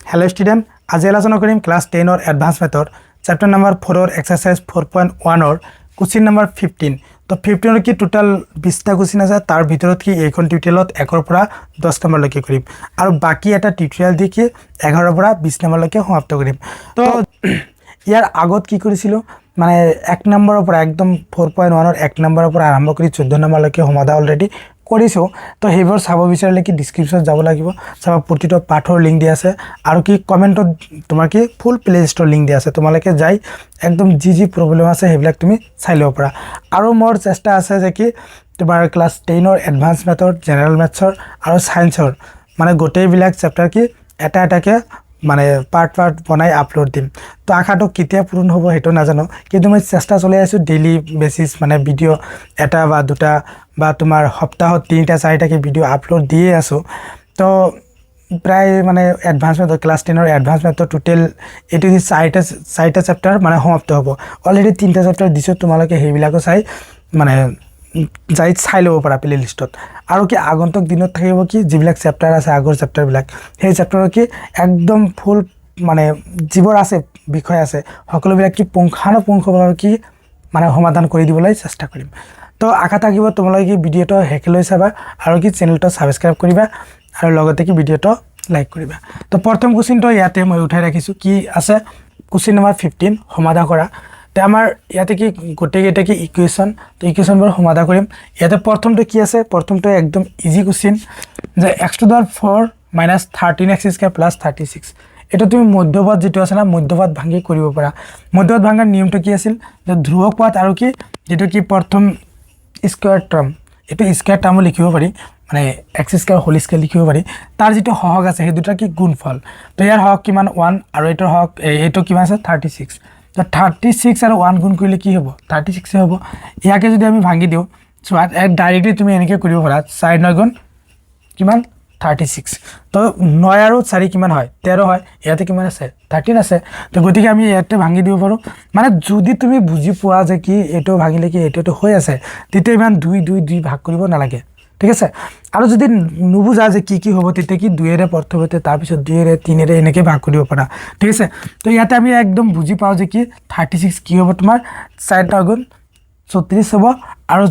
hello student आज आलोचना करिम class 10 और एडवांस मेथड चैप्टर नंबर 4 और एक्सरसाइज 4.1 और क्वेश्चन नंबर 15 तो 15 की टोटल 20টা क्वेश्चन আছে তার ভিতৰত কি এইখন টিউটোৰিয়েলত 1 ৰ পৰা 10 নম্বৰ লৈকে কৰিম আৰু বাকি এটা টিউটোৰিয়েল দি কি 11 ৰ পৰা 20 নম্বৰ লৈকে সমাপ্ত কৰিম তো ইয়াৰ আগত কি কৰিছিলো মানে 1 নম্বৰৰ পৰা একদম 4.1 ৰ 1 নম্বৰৰ পৰা আৰম্ভ কৰি 14 নম্বৰ লৈকে সমাধা অলৰেডি কৰিছো তো হেবৰ চাব বিচাৰিলে কি ডেসক্ৰিপচন যাব লাগিব চাব প্ৰতিটো পাঠৰ লিংক দি আছে আৰু কি কমেন্টত তোমাৰ কি ফুল প্লেলিষ্টৰ লিংক দি আছে তোমালকে যাই একদম জি প্ৰবলেম আছে হেবিলাক তুমি চাই লব পাৰা আৰু মোৰ চেষ্টা আছে যে কি তোমাৰ ক্লাস 10 ৰ এডভান্স মেথড জেনাৰেল মেথছৰ আৰু সায়েন্সৰ মানে গোটেই বিলাক চেপ্টাৰ কি এটা এটাকে মানে পার্ট বনাই আপলোড দিম তো আশাটো কেতিয়া পূরণ হ'ব হেটো না জানো কিন্তু মই চেষ্টা চলাই আছো ডেইলি বেসিস মানে ভিডিও এটা বা দুটা বা তোমাৰ সপ্তাহত 3টা 4টা কে ভিডিও আপলোড দিয়ে আছো তো প্ৰায় মানে এডভান্স মেথড ক্লাস 10 ৰ এডভান্স মেথড টোটাল এটো 4টা চ্যাপ্টার মানে সমাপ্ত হ'ব অলরেডি 3টা চ্যাপ্টার দিছো তোমালকে হেবিলাকো চাই মানে যাই চাই লব পাৰা প্লে লিষ্টত আৰু কি আগন্তুক দিনত থাকিব কি যিবিলাক চেপ্টাৰ আছে আগৰ চেপ্টাৰ বিলাক সেই চেপ্টাৰৰ কি একদম ফুল মানে জীৱৰ আছে বিষয় আছে সকলোবিলাক কি পুংখানুপুংখভাৱে কি মানে সমাধান কৰি দিবলৈ চেষ্টা কৰিম তো আশা থাকিব তোমালোকে কি ভিডিওটো হেকলৈ চাবা আৰু কি চেনেলটো সাবস্ক্ৰাইব কৰিবা আৰু লগতে কি ভিডিওটো লাইক কৰিবা তো প্ৰথম কোশ্চেনটো ইয়াতে মই উঠাই ৰাখিছো কি আছে কোশ্চেন নম্বৰ 15 সমাধান কৰা তে আমাৰ ইয়াতে কি গোটেইটা কি ইকুয়েশন তো ইকুয়েশন বৰ সমাধান কৰিম ইয়াতে প্ৰথমটো কি আছে প্ৰথমটো একদম ইজি কোশ্চেন যে x to the 4 - 13x square plus 36 এটা তুমি মধ্যপদ যেটো আছে না মধ্যপদ ভাঙি কৰিব পাৰা মধ্যপদ ভাঙাৰ নিয়মটো কি আছিল যে ধ্ৰুৱক পদ আৰু কি যেটো কি প্ৰথম স্কয়াৰ টাৰ্ম এটো স্কয়াৰ টাৰ্ম লিখিব পাৰি মানে x স্কয়াৰ হোল স্কয়াৰ লিখিব পাৰি তাৰ যেটো হহক আছে হে দুটা কি গুণফল তো ইয়াৰ হহক কিমান 1 আৰু এটোৰ হহক এটো কিমান আছে 36 তো 36 আৰু 1 গুণ কৰিলে কি হ'ব 36 হ'ব ইয়াকে যদি আমি ভাঙি দিও সো ডাইৰেক্টলি তুমি এনেকে কৰিব পাৰা 4 9 গুণ কিমান 36 তো 9 আৰু 4 কিমান হয় 13 হয় ইয়াতে কিমান আছে 13 আছে তো গতিকে আমি ইয়াতে ভাঙি দিব পাৰো মানে যদি তুমি বুজি পোৱা যে কি এটো ভাঙিলে কি এটো হৈ আছে তেতিয়া ইমান 2 2 2 ভাগ কৰিব নালাগে ঠিক আছে আৰু যদি নুবুজা যে কি হ'ব তেতিয়া কি 2 এৰে প্ৰথমতে তাৰ পিছত 2 এৰে 3 এৰে এনেকে ভাগ কৰিব পাৰা ঠিক আছে তো ইয়াতে আমি একদম বুজি পাও যে কি 36 কি হ'ব তোমাৰ 4 গুণ 34 হ'ব আৰু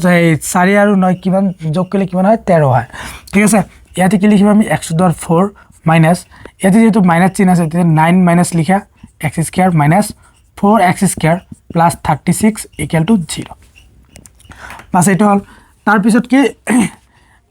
4 আৰু 9 কিমান যোগ কৰিলে কিমান হয় 13 হয় ঠিক আছে ইয়াতে কি লিখিম আমি x to the 4 মাইনাস ইয়াতে যেটো মাইনাস চিহ্ন আছে তেতিয়া 9 মাইনাস লিখা x square minus 4x square plus 36 equal to 0 বাস এটা হল তাৰ পিছত কি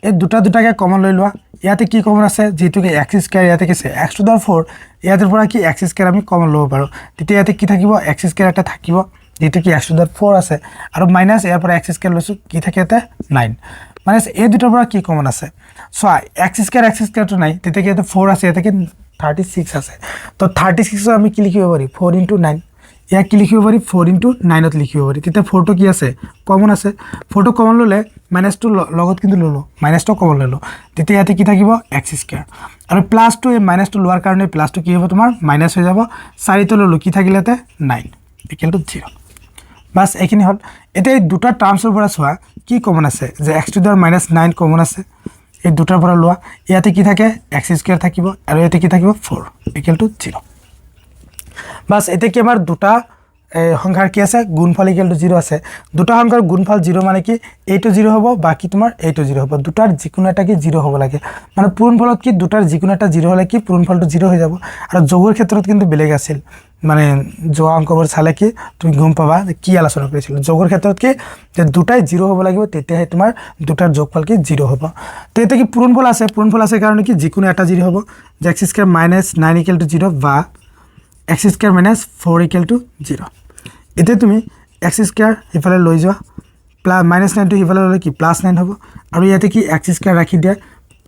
এই দুটাকে কমন লৈ লোৱা ইয়াতে কি কমন আছে যেটো কি x স্কয়াৰ ইয়াতে কি আছে x to the 4 ইয়াতেৰ পৰা কি x স্কয়াৰ আমি কমন লব পাৰো তেতিয়া ইয়াতে কি থাকিব x স্কয়াৰ এটা থাকিব যেটো কি x to the 4 আছে আৰু মাইনাস ইয়াৰ পৰা x স্কয়াৰ লৈছো কি থাকে ইয়াতে 9 মানে এই দুটাৰ পৰা কি কমন আছে সো x স্কয়ার তো নাই তেতিয়া কি ইয়াতে 4 আছে ইয়াতে কি 36 আছে তো 36 আমি কি লিখিব পাৰি 4 * 9 ইয়া কি লিখিব পাৰি 4 * 9 ত লিখিব পাৰি তেতিয়া 4 টো কি আছে কমন আছে 4 টো কমন ললে মাইনাস টো লগত কিন্তু ললো মাইনাস টো কমন ললো তেতিয়া ইয়াতে কি থাকিব x স্কয়ার আৰু প্লাস টো এই মাইনাস টো লোৱাৰ কাৰণে প্লাস টো কি হ'ব তোমাৰ মাইনাস হৈ যাব 4 টো ললো কি থাকিলেতে 9 ইকুয়াল টু 0 বাস এখিনি হল এটা এই দুটা টাৰ্মসৰ পৰা চোৱা কি কমন আছে যে x to the -9 কমন আছে এই দুটাৰ পৰা লোৱা ইয়াতে কি থাকে x স্কয়াৰ থাকিব আৰু ইয়াতে কি থাকিব 4 ইকুয়াল টু 0 বাস এতে কি আমাৰ দুটা সংখ্যাৰ কি আছে গুণফল ইকুয়াল টু 0 আছে দুটা সংখ্যাৰ গুণফল 0 মানে কি এইটো 0 হ'ব বাকি তোমাৰ এইটো 0 হ'ব দুটাৰ যিকোনো এটা কি 0 হ'ব লাগে মানে পূৰণফলত কি দুটাৰ যিকোনো এটা 0 হলে কি পূৰণফলটো 0 হৈ যাব আৰু যোগৰ ক্ষেত্ৰত কিন্তু বেলেগ আছিল মানে যোগ অংকবোৰ চালে কি তুমি গম পাবা যে কি আলোচনা কৰিছিল যোগৰ ক্ষেত্ৰত কি যে দুটাই 0 হ'ব লাগিব তেতিয়াহে তোমাৰ দুটাৰ যোগফল কি 0 হ'ব তো এতে কি পূৰণফল আছে কাৰণে কি যিকোনো এটা 0 হ'ব যে x স্কয়ার -9 ইকুয়াল টু 0 বা x স্কয়ার -4 ইকুয়াল টু 0 এতে তুমি x স্কয়ার ইফালে লৈ যোৱা -9 টো ইফালে ললে কি +9 হ'ব আৰু ইয়াতে কি x স্কয়াৰ ৰাখি দিয়া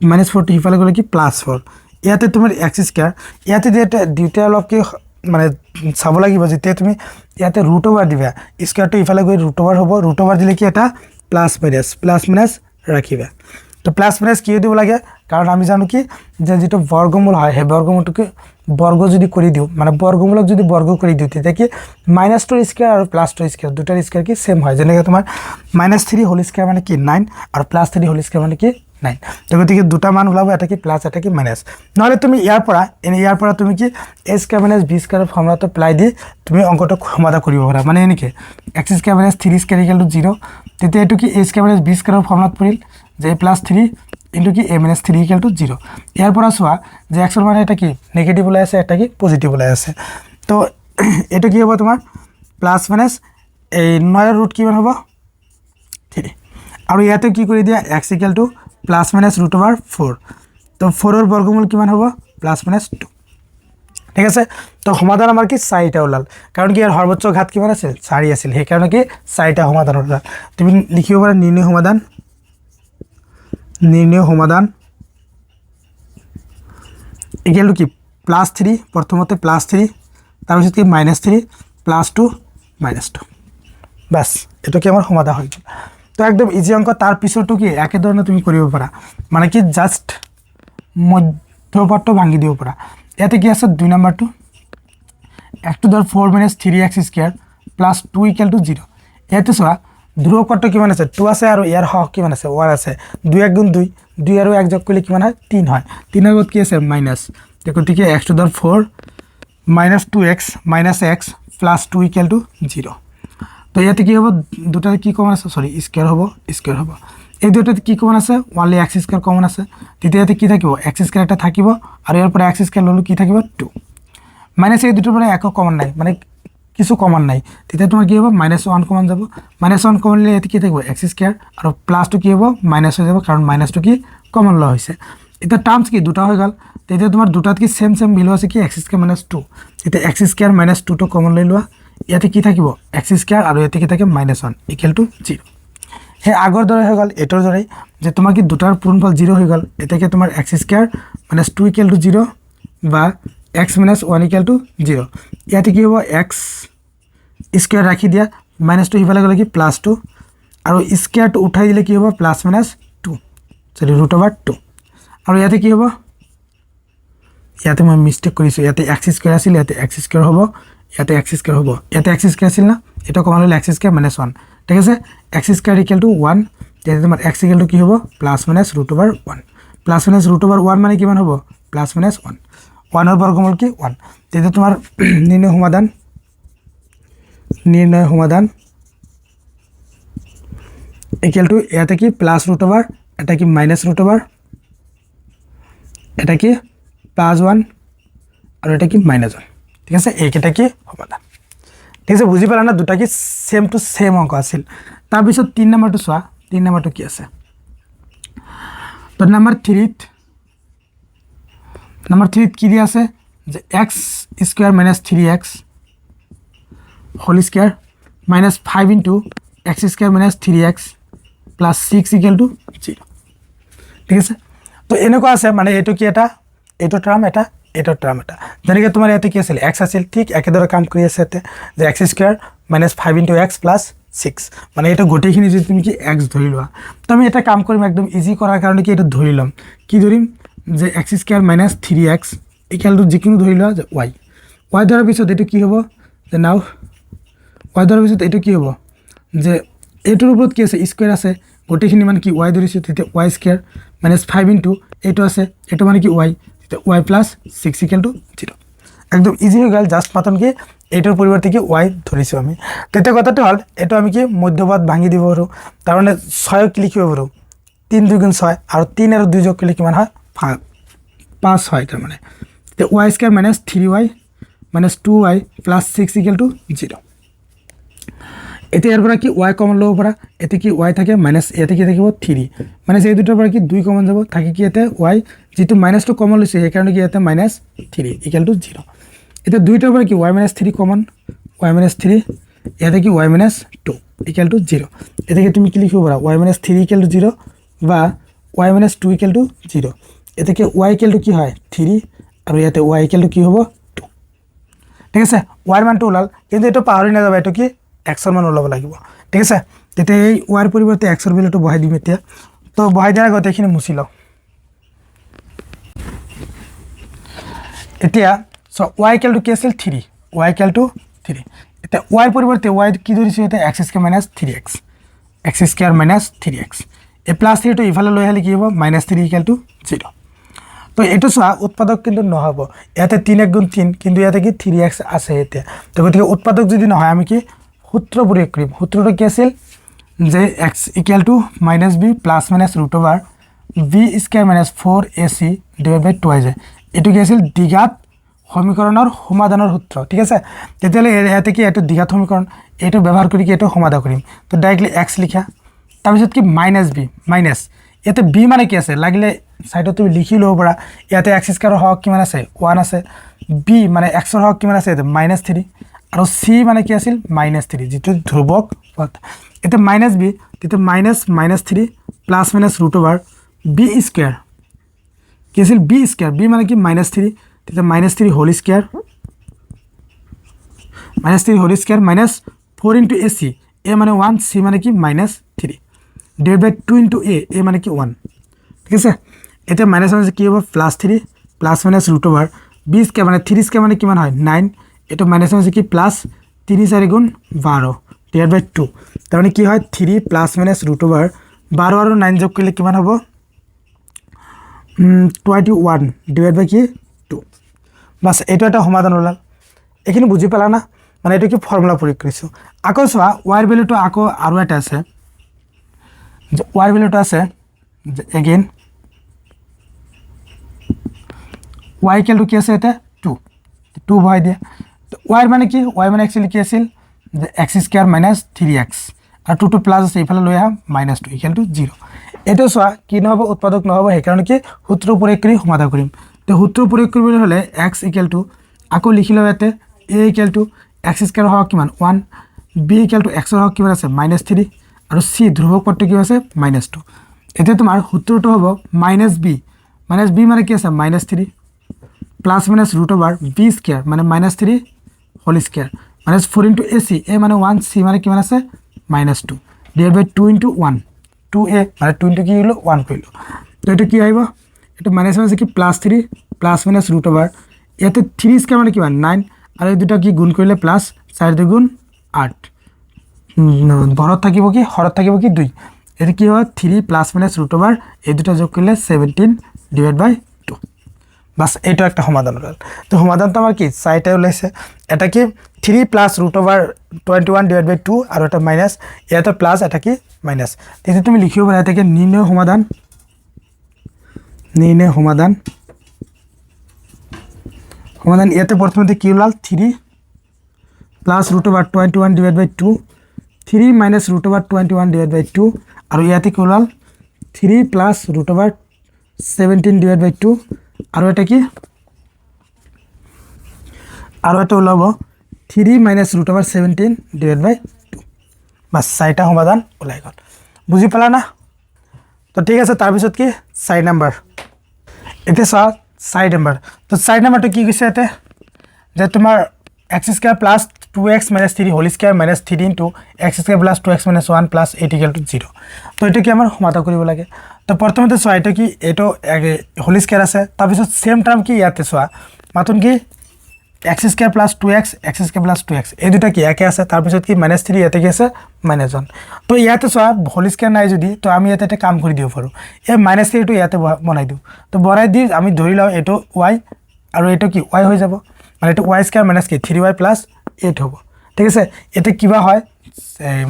-4 টো ইফালে গলে কি +4 ইয়াতে তোমাৰ x স্কয়ার ইয়াতে দুটা অলপ কি মানে চাব লাগিব যেতিয়া তুমি ইয়াতে ৰুট ওভাৰ দিবা স্কয়াৰটো ইফালে গৈ ৰুট ওভাৰ হ'ব ৰুট ওভাৰ দিলে কি এটা প্লাস মাইনাস ৰাখিবা তো প্লাস মাইনাস কি দিব লাগে কাৰণ আমি জানো কি যে যেটো বৰ্গমূল হয় হে বৰ্গমূলটোকে বৰ্গ যদি কৰি দিও মানে বৰ্গমূলক যদি বৰ্গ কৰি দিও তেতিয়া কি -2 স্কয়াৰ আৰু +2 স্কয়াৰ দুটাৰ স্কয়াৰ কি সেম হয় যেনেকৈ তোমাৰ -3 হোল স্কয়াৰ মানে কি 9 আৰু +3 হোল স্কয়ার মানে কি 9 তো গতিকে দুটা মান ওলাব এটা কি প্লাস এটা কি মাইনাস নহলে তুমি ইয়াৰ পৰা তুমি কি a square minus b square ফৰ্মুলাটো এপ্লাই দি তুমি অঙ্কটো সমাধান কৰিব পাৰা মানে এনেকে x square minus 3 square equal to 0 তেতিয়া এটো কি a square minus b square ফর্মুলাত পৰিল যে a + 3 ইনটু কি a - 3 ইকুয়াল টু 0 ইয়াৰ পৰা চোৱা যে x ৰ মানে এটা কি নেগেটিভ ওলাই আছে এটা কি পজিটিভ ওলাই আছে তো এটো কি হ'ব তোমাৰ প্লাস মাইনাস এই 9 ৰ ৰুট কিমান হ'ব 3 আৰু ইয়াতে কি কৰি দিয়া x equal to plus minus √4 তো 4 ৰ বৰ্গমূল কিমান হ'ব প্লাস মাইনাস 2 ঠিক আছে তো সমাধান আমাৰ কি 4টা ওলাল কাৰণ কি ইয়াৰ সৰ্বোচ্চ ঘাত কিমান আছিল 4 আছিল সেই কাৰণে কি 4টা সমাধান ওলাল তুমি লিখিব পাৰা নিৰ্ণয় সমাধান ইকুয়াল টু কি +3 প্ৰথমতে +3 তাৰ পিছত কি -3 +2 -2 বাস এটো কি আমাৰ সমাধান হৈ গ'ল তো একদম ইজি অঙ্ক তাৰ পিছতো কি একে ধৰণে তুমি কৰিব পাৰা মানে কি জাস্ট মধ্যপাৰ্ট ভাঙি দিব পাৰা ইয়াতে কি আছে 2 নম্বৰটো x⁴ - 3x² + 2 = 0 ইয়াতে চোৱা ধ্ৰুৱকটো কিমান আছে 2 আছে আৰু ইয়াৰ হক কিমান আছে 1 আছে 2 * 2 2 আৰু 1 যোগ কৰিলে কিমান হয় 3 হয় 3 ৰ আগত কি আছে মাইনাস গতিকে x⁴ - 2x - x + 2 = 0 তো ইয়াতে কি হ'ব দুটাৰ কি কমন আছে সরি স্কয়ার হ'ব এই দুটাতে কি কমন আছে ওয়ানলি x² কমন আছে তৃতীয়তে কি থাকিব x² এটা থাকিব আৰু ইয়াৰ পৰা x² ললো কি থাকিব 2 মাইনাস এই দুটোৰ পৰা একো কমন নাই মানে কিছু কমন নাই তেতিয়া তোমাৰ কি হ'ব -1 কমন যাব -1 কমন লৈ ইয়াতে কি থাকিব x² আৰু +2 কি হ'ব মাইনাস হৈ যাব কাৰণ -2 কি কমন ল হৈছে এটা টাৰ্মস কি দুটা হৈ গল তেতিয়া তোমাৰ দুটাত কি সেম ভ্যালু আছে কি x² - 2 তেতিয়া x² - 2 টো কমন লৈ লোৱা ইয়াতে কি থাকিব x² আৰু ইয়াতে কি থাকে -1 = 0 হে আগৰ দৰে হৈ গল এটোৰ দৰে যে তোমাৰ কি দুটাৰ পূৰ্ণফল 0 হৈ গল এটাকে তোমাৰ x² - 2 = 0 বা x - 1 = 0 ইয়াতে কি হ'ব x² ৰাখি দিয়া -2 হিফালে গলে কি +2 আৰু স্কয়াৰ টো উঠাই দিলে কি হ'ব +-2 সৰি √2 আৰু ইয়াতে কি হ'ব ইয়াতে মই মিস্টেক কৰিছো ইয়াতে x² আছিল ইয়াতে x² হ'ব ইয়াতে x² হ'ব ইয়াতে x² আছিল না এটা কমন হলে x² - 1 ঠিক আছে x² = 1 তেতিয়া তোমাৰ x = কি হ'ব +-√1 +-√1 মানে কিমান হ'ব +-1 1 ৰ বৰ্গমূল কি 1 তেতিয়া তোমাৰ নিৰ্ণয় সমাধান ইকুয়াল টু ইয়াতে কি +√, এটা কি -√, এটা কি +1 আৰু এটা কি -1 ঠিক আছে এইকেইটা কি সমাধান ঠিক আছে বুজি পালা না দুটা কি সেম টু সেম অঙ্ক আছিল তাৰ পিছত 3 নম্বৰটো চোৱা 3 নম্বৰটো কি আছে তো নম্বৰ 3 কি দি আছে যে x² - 3x whole square -5 * x² - 3x + 6 = 0 ঠিক আছে তো এনেকুৱা আছে মানে এটো কি এটা এটো টাৰ্ম এটা যেনেকৈ তোমাৰ ইয়াতে কি আছিল x আছিল ঠিক একেদৰে কাম কৰি আছে ইয়াতে যে x² - 5 * x + 6 মানে এটা গোটেইখিনি যদি তুমি কি x ধৰি লোৱা তো আমি এটা কাম কৰিম একদম ইজি কৰাৰ কাৰণে কি এটা ধৰি লম কি ধৰিম যে x² - 3x = যিকোনো ধৰি লোৱা যে y ধৰাৰ পিছত এটো কি হ'ব যে নাও y ধৰাৰ পিছত এটো কি হ'ব যে এটোৰ ওপৰত কি আছে স্কয়াৰ আছে গোটেইখিনি মানে কি y ধৰিছে তেতিয়া y² - 5 এটো আছে এটো মানে কি y y + 6 = 0 একদম ইজি হৈ গল জাস্ট মাত্র কি এটার পরিবর্তে কি y ধরিছো আমি তেতিয়া কথাটো হল এটো আমি কি মধ্যপদ ভাঙি দিব পাৰো তাৰ মানে 6 কি লিখিব পাৰো 3 * 2 = 6 আৰু 3 আৰু 2 যোগ কৰিলে কিমান হয় 5 হয় তাৰ মানে তে y² - 3y - 2y + 6 = 0 এতে ইয়াৰ পৰা কি y কমন লব পাৰা এতে কি y থাকে মাইনাস এতে কি থাকিব 3 মানে এই দুটাৰ পৰা কি 2 কমন যাব থাকে কি এতে y যেটো -2 কমন লৈছে এই কাৰণে কি এতে -3 = 0 এতে দুইটাৰ পৰা কি y - 3 কমন y - 3 এতে কি y - 2 = 0 এতে কি তুমি কি লিখিব পাৰা y - 3 = 0 বা y - 2 = 0 এতে কি y = কি হয় 3 আৰু ইয়াতে y = কি হ'ব 2 ঠিক আছে y ৰ মানটো ওলাল কিন্তু এটো পাহৰি না যাবা এটো কি x ৰ মান ওলাব লাগিব ঠিক আছে তেতিয়া এই y ৰ পৰিৱৰ্তে x ৰ ভ্যালুটো বহাই দিম এতিয়া তো বহাই দিয়াৰ আগতে এখিনি মুছি লও এতিয়া সো y = কি আছিল 3 y = 3 এটা y ৰ পৰিৱৰ্তে y কি ধৰিছো এটা x² - 3x x² - 3x এই প্লাছ থ্ৰীটো ইফালে লৈ আহিলে কি হ'ব -3 ইকুৱেল টু 0 তো এইটো চোৱা উৎপাদক কিন্তু নহ'ব ইয়াতে 3 × 3 কিন্তু ইয়াতে কি 3x আছে এতিয়া তো গতিকে উৎপাদক যদি নহয় আমি কি সূত্র প্ৰয়োগ কৰিম সূত্ৰটো কি আছিল যে x equal to -b plus minus √/b² - 4ac / 2 যায় এইটো কি আছিল দ্বিঘাত সমীকৰণৰ সমাধানৰ সূত্ৰ ঠিক আছে তেতিয়ালে ইয়াতে কি এইটো দ্বিঘাত সমীকৰণ এইটো ব্যৱহাৰ কৰি কি এইটো সমাধান কৰিম তো ডাইৰেক্টলি x লিখা তাৰপিছত কি -b মাইনাছ ইয়াতে b মানে কি আছে লাগিলে সাইডত তুমি লিখি লব পাৰা ইয়াতে x² ৰ হক কিমান আছে 1 আছে b মানে x ৰ হক কিমান আছে -3 আৰু c মানে কি আছিল -3 যেটো ধ্ৰুবক পদ এতে -b তেতে -3 প্লাস মাইনাস √/b² কি আছিল b² b মানে কি -3 তেতে -3 whole square -3 minus 4 * ac a মানে 1 c মানে কি -3 / 2 * a মানে কি 1 ঠিক আছে এটা মাইনাস মানে কি হবে +3 প্লাস মাইনাস √/b² মানে 3² মানে কিমান হয় 9 এটা মাইনাস মানে কি প্লাস 3 * 4 = 12 / 2 তার মানে কি হয় 3 প্লাস মাইনাস √/12 আর 9 যোগ করলে কিমান হবে 21 / কি 2 বাস এটা একটা সমাধান হল এখানে বুঝি পেলা না মানে এটা কি ফর্মুলা প্রয়োগ করেছো আকো চোৱা y এৰ ভ্যালুটো আকো আৰু এটা আছে যে y এর ভ্যালুটো আছে এগেইন y ইকুয়াল টু কি আছে এটা 2 2 ভয় দিয়া তো y এর মানে কি y মানে एक्चुअली কি আছিল যে x² - 3x আর 2 প্লাস আছে ইফালে লৈ আহা -2 ইকুয়াল টু 0 এটা চোৱা কি নহব উৎপাদক নহব সেই কাৰণে কি সূত্ৰ প্ৰয়োগ কৰি সমাধান কৰিম তো সূত্ৰ প্ৰয়োগ কৰিবলৈ হলে x ইকুয়াল টু আকো লিখি লও এতে a ইকুয়াল টু x² হক কিমান 1 b ইকুয়াল টু x ৰ হক কিমান আছে -3 আৰু c ধ্ৰুবক পদটো কি আছে -2 এতে তোমাৰ সূত্ৰটো হ'ব -b মানে কি আছে -3 প্লাস মাইনাস √/b² মানে -3 হোল স্কয়ার -4 * ac a মানে 1 c মানে কিমান আছে -2 / 2 * 1 2a মানে 2 কি হলো 1 কইলো তো এটা কি আইবো এটা মাইনাস মানে কি +3 প্লাস মাইনাস √/, ইয়াতে 3² মানে কিমান 9 আর এই দুটো কি গুণ করলে প্লাস 4 * 2 = 8 বড় থাকিব কি হরত থাকিব কি 2 এতে কি হয় 3 প্লাস মাইনাস √/, এই দুটো যোগ করলে 17 / 2 বাস এটা একটা সমাধান হল তো সমাধান তো আমার কি সাইডে ওলাইছে এটা কি 3 প্লাস √/21 / 2 আর এটা মাইনাস এটা প্লাস এটা কি মাইনাস তেতে তুমি লিখিও পারা থেকে নির্ণয় সমাধান এতে প্রথমে কি হল 3 প্লাস √/21 / 2 3 মাইনাস √/21 / 2 আর ইয়াতে কি হল 3 প্লাস √/17 / 2 আর এটা কি আর এটা হলো 3 মাইনাস √/17 / 2 বাস সাইটা সমাধান ওলাই গল বুঝি পালা না তো ঠিক আছে তার পিছত কি সাইড নাম্বার এতে সাইড নাম্বার তো সাইড নাম্বারটো কি কৈছে এতে যে তোমার x² + 2x - 3 whole square -3 * x² + 2x - 1 + 8 = 0 তো এটা কি আমার সমাধান কৰিব লাগে তো প্রথমে তো এটা কি এটো হোল স্কয়ার আছে তার পিছত সেম টার্ম কি ইয়াতে মাতুন কি x² + 2x x² + 2x এই দুটা কি একে আছে তার পিছত কি -3 ইয়াতে কি আছে -1 তো ইয়াতে হোল স্কয়ার নাই যদি তো আমি ইয়াতে একটা কাম কৰি দিব পাৰো এই -3 টো ইয়াতে বনাই দিও তো বনাই দি আমি ধৰি লাও এটো y আৰু এটো কি y হৈ যাব মানে এটো y² - কি 3y + 8 হ'ব ঠিক আছে এতে কিবা হয়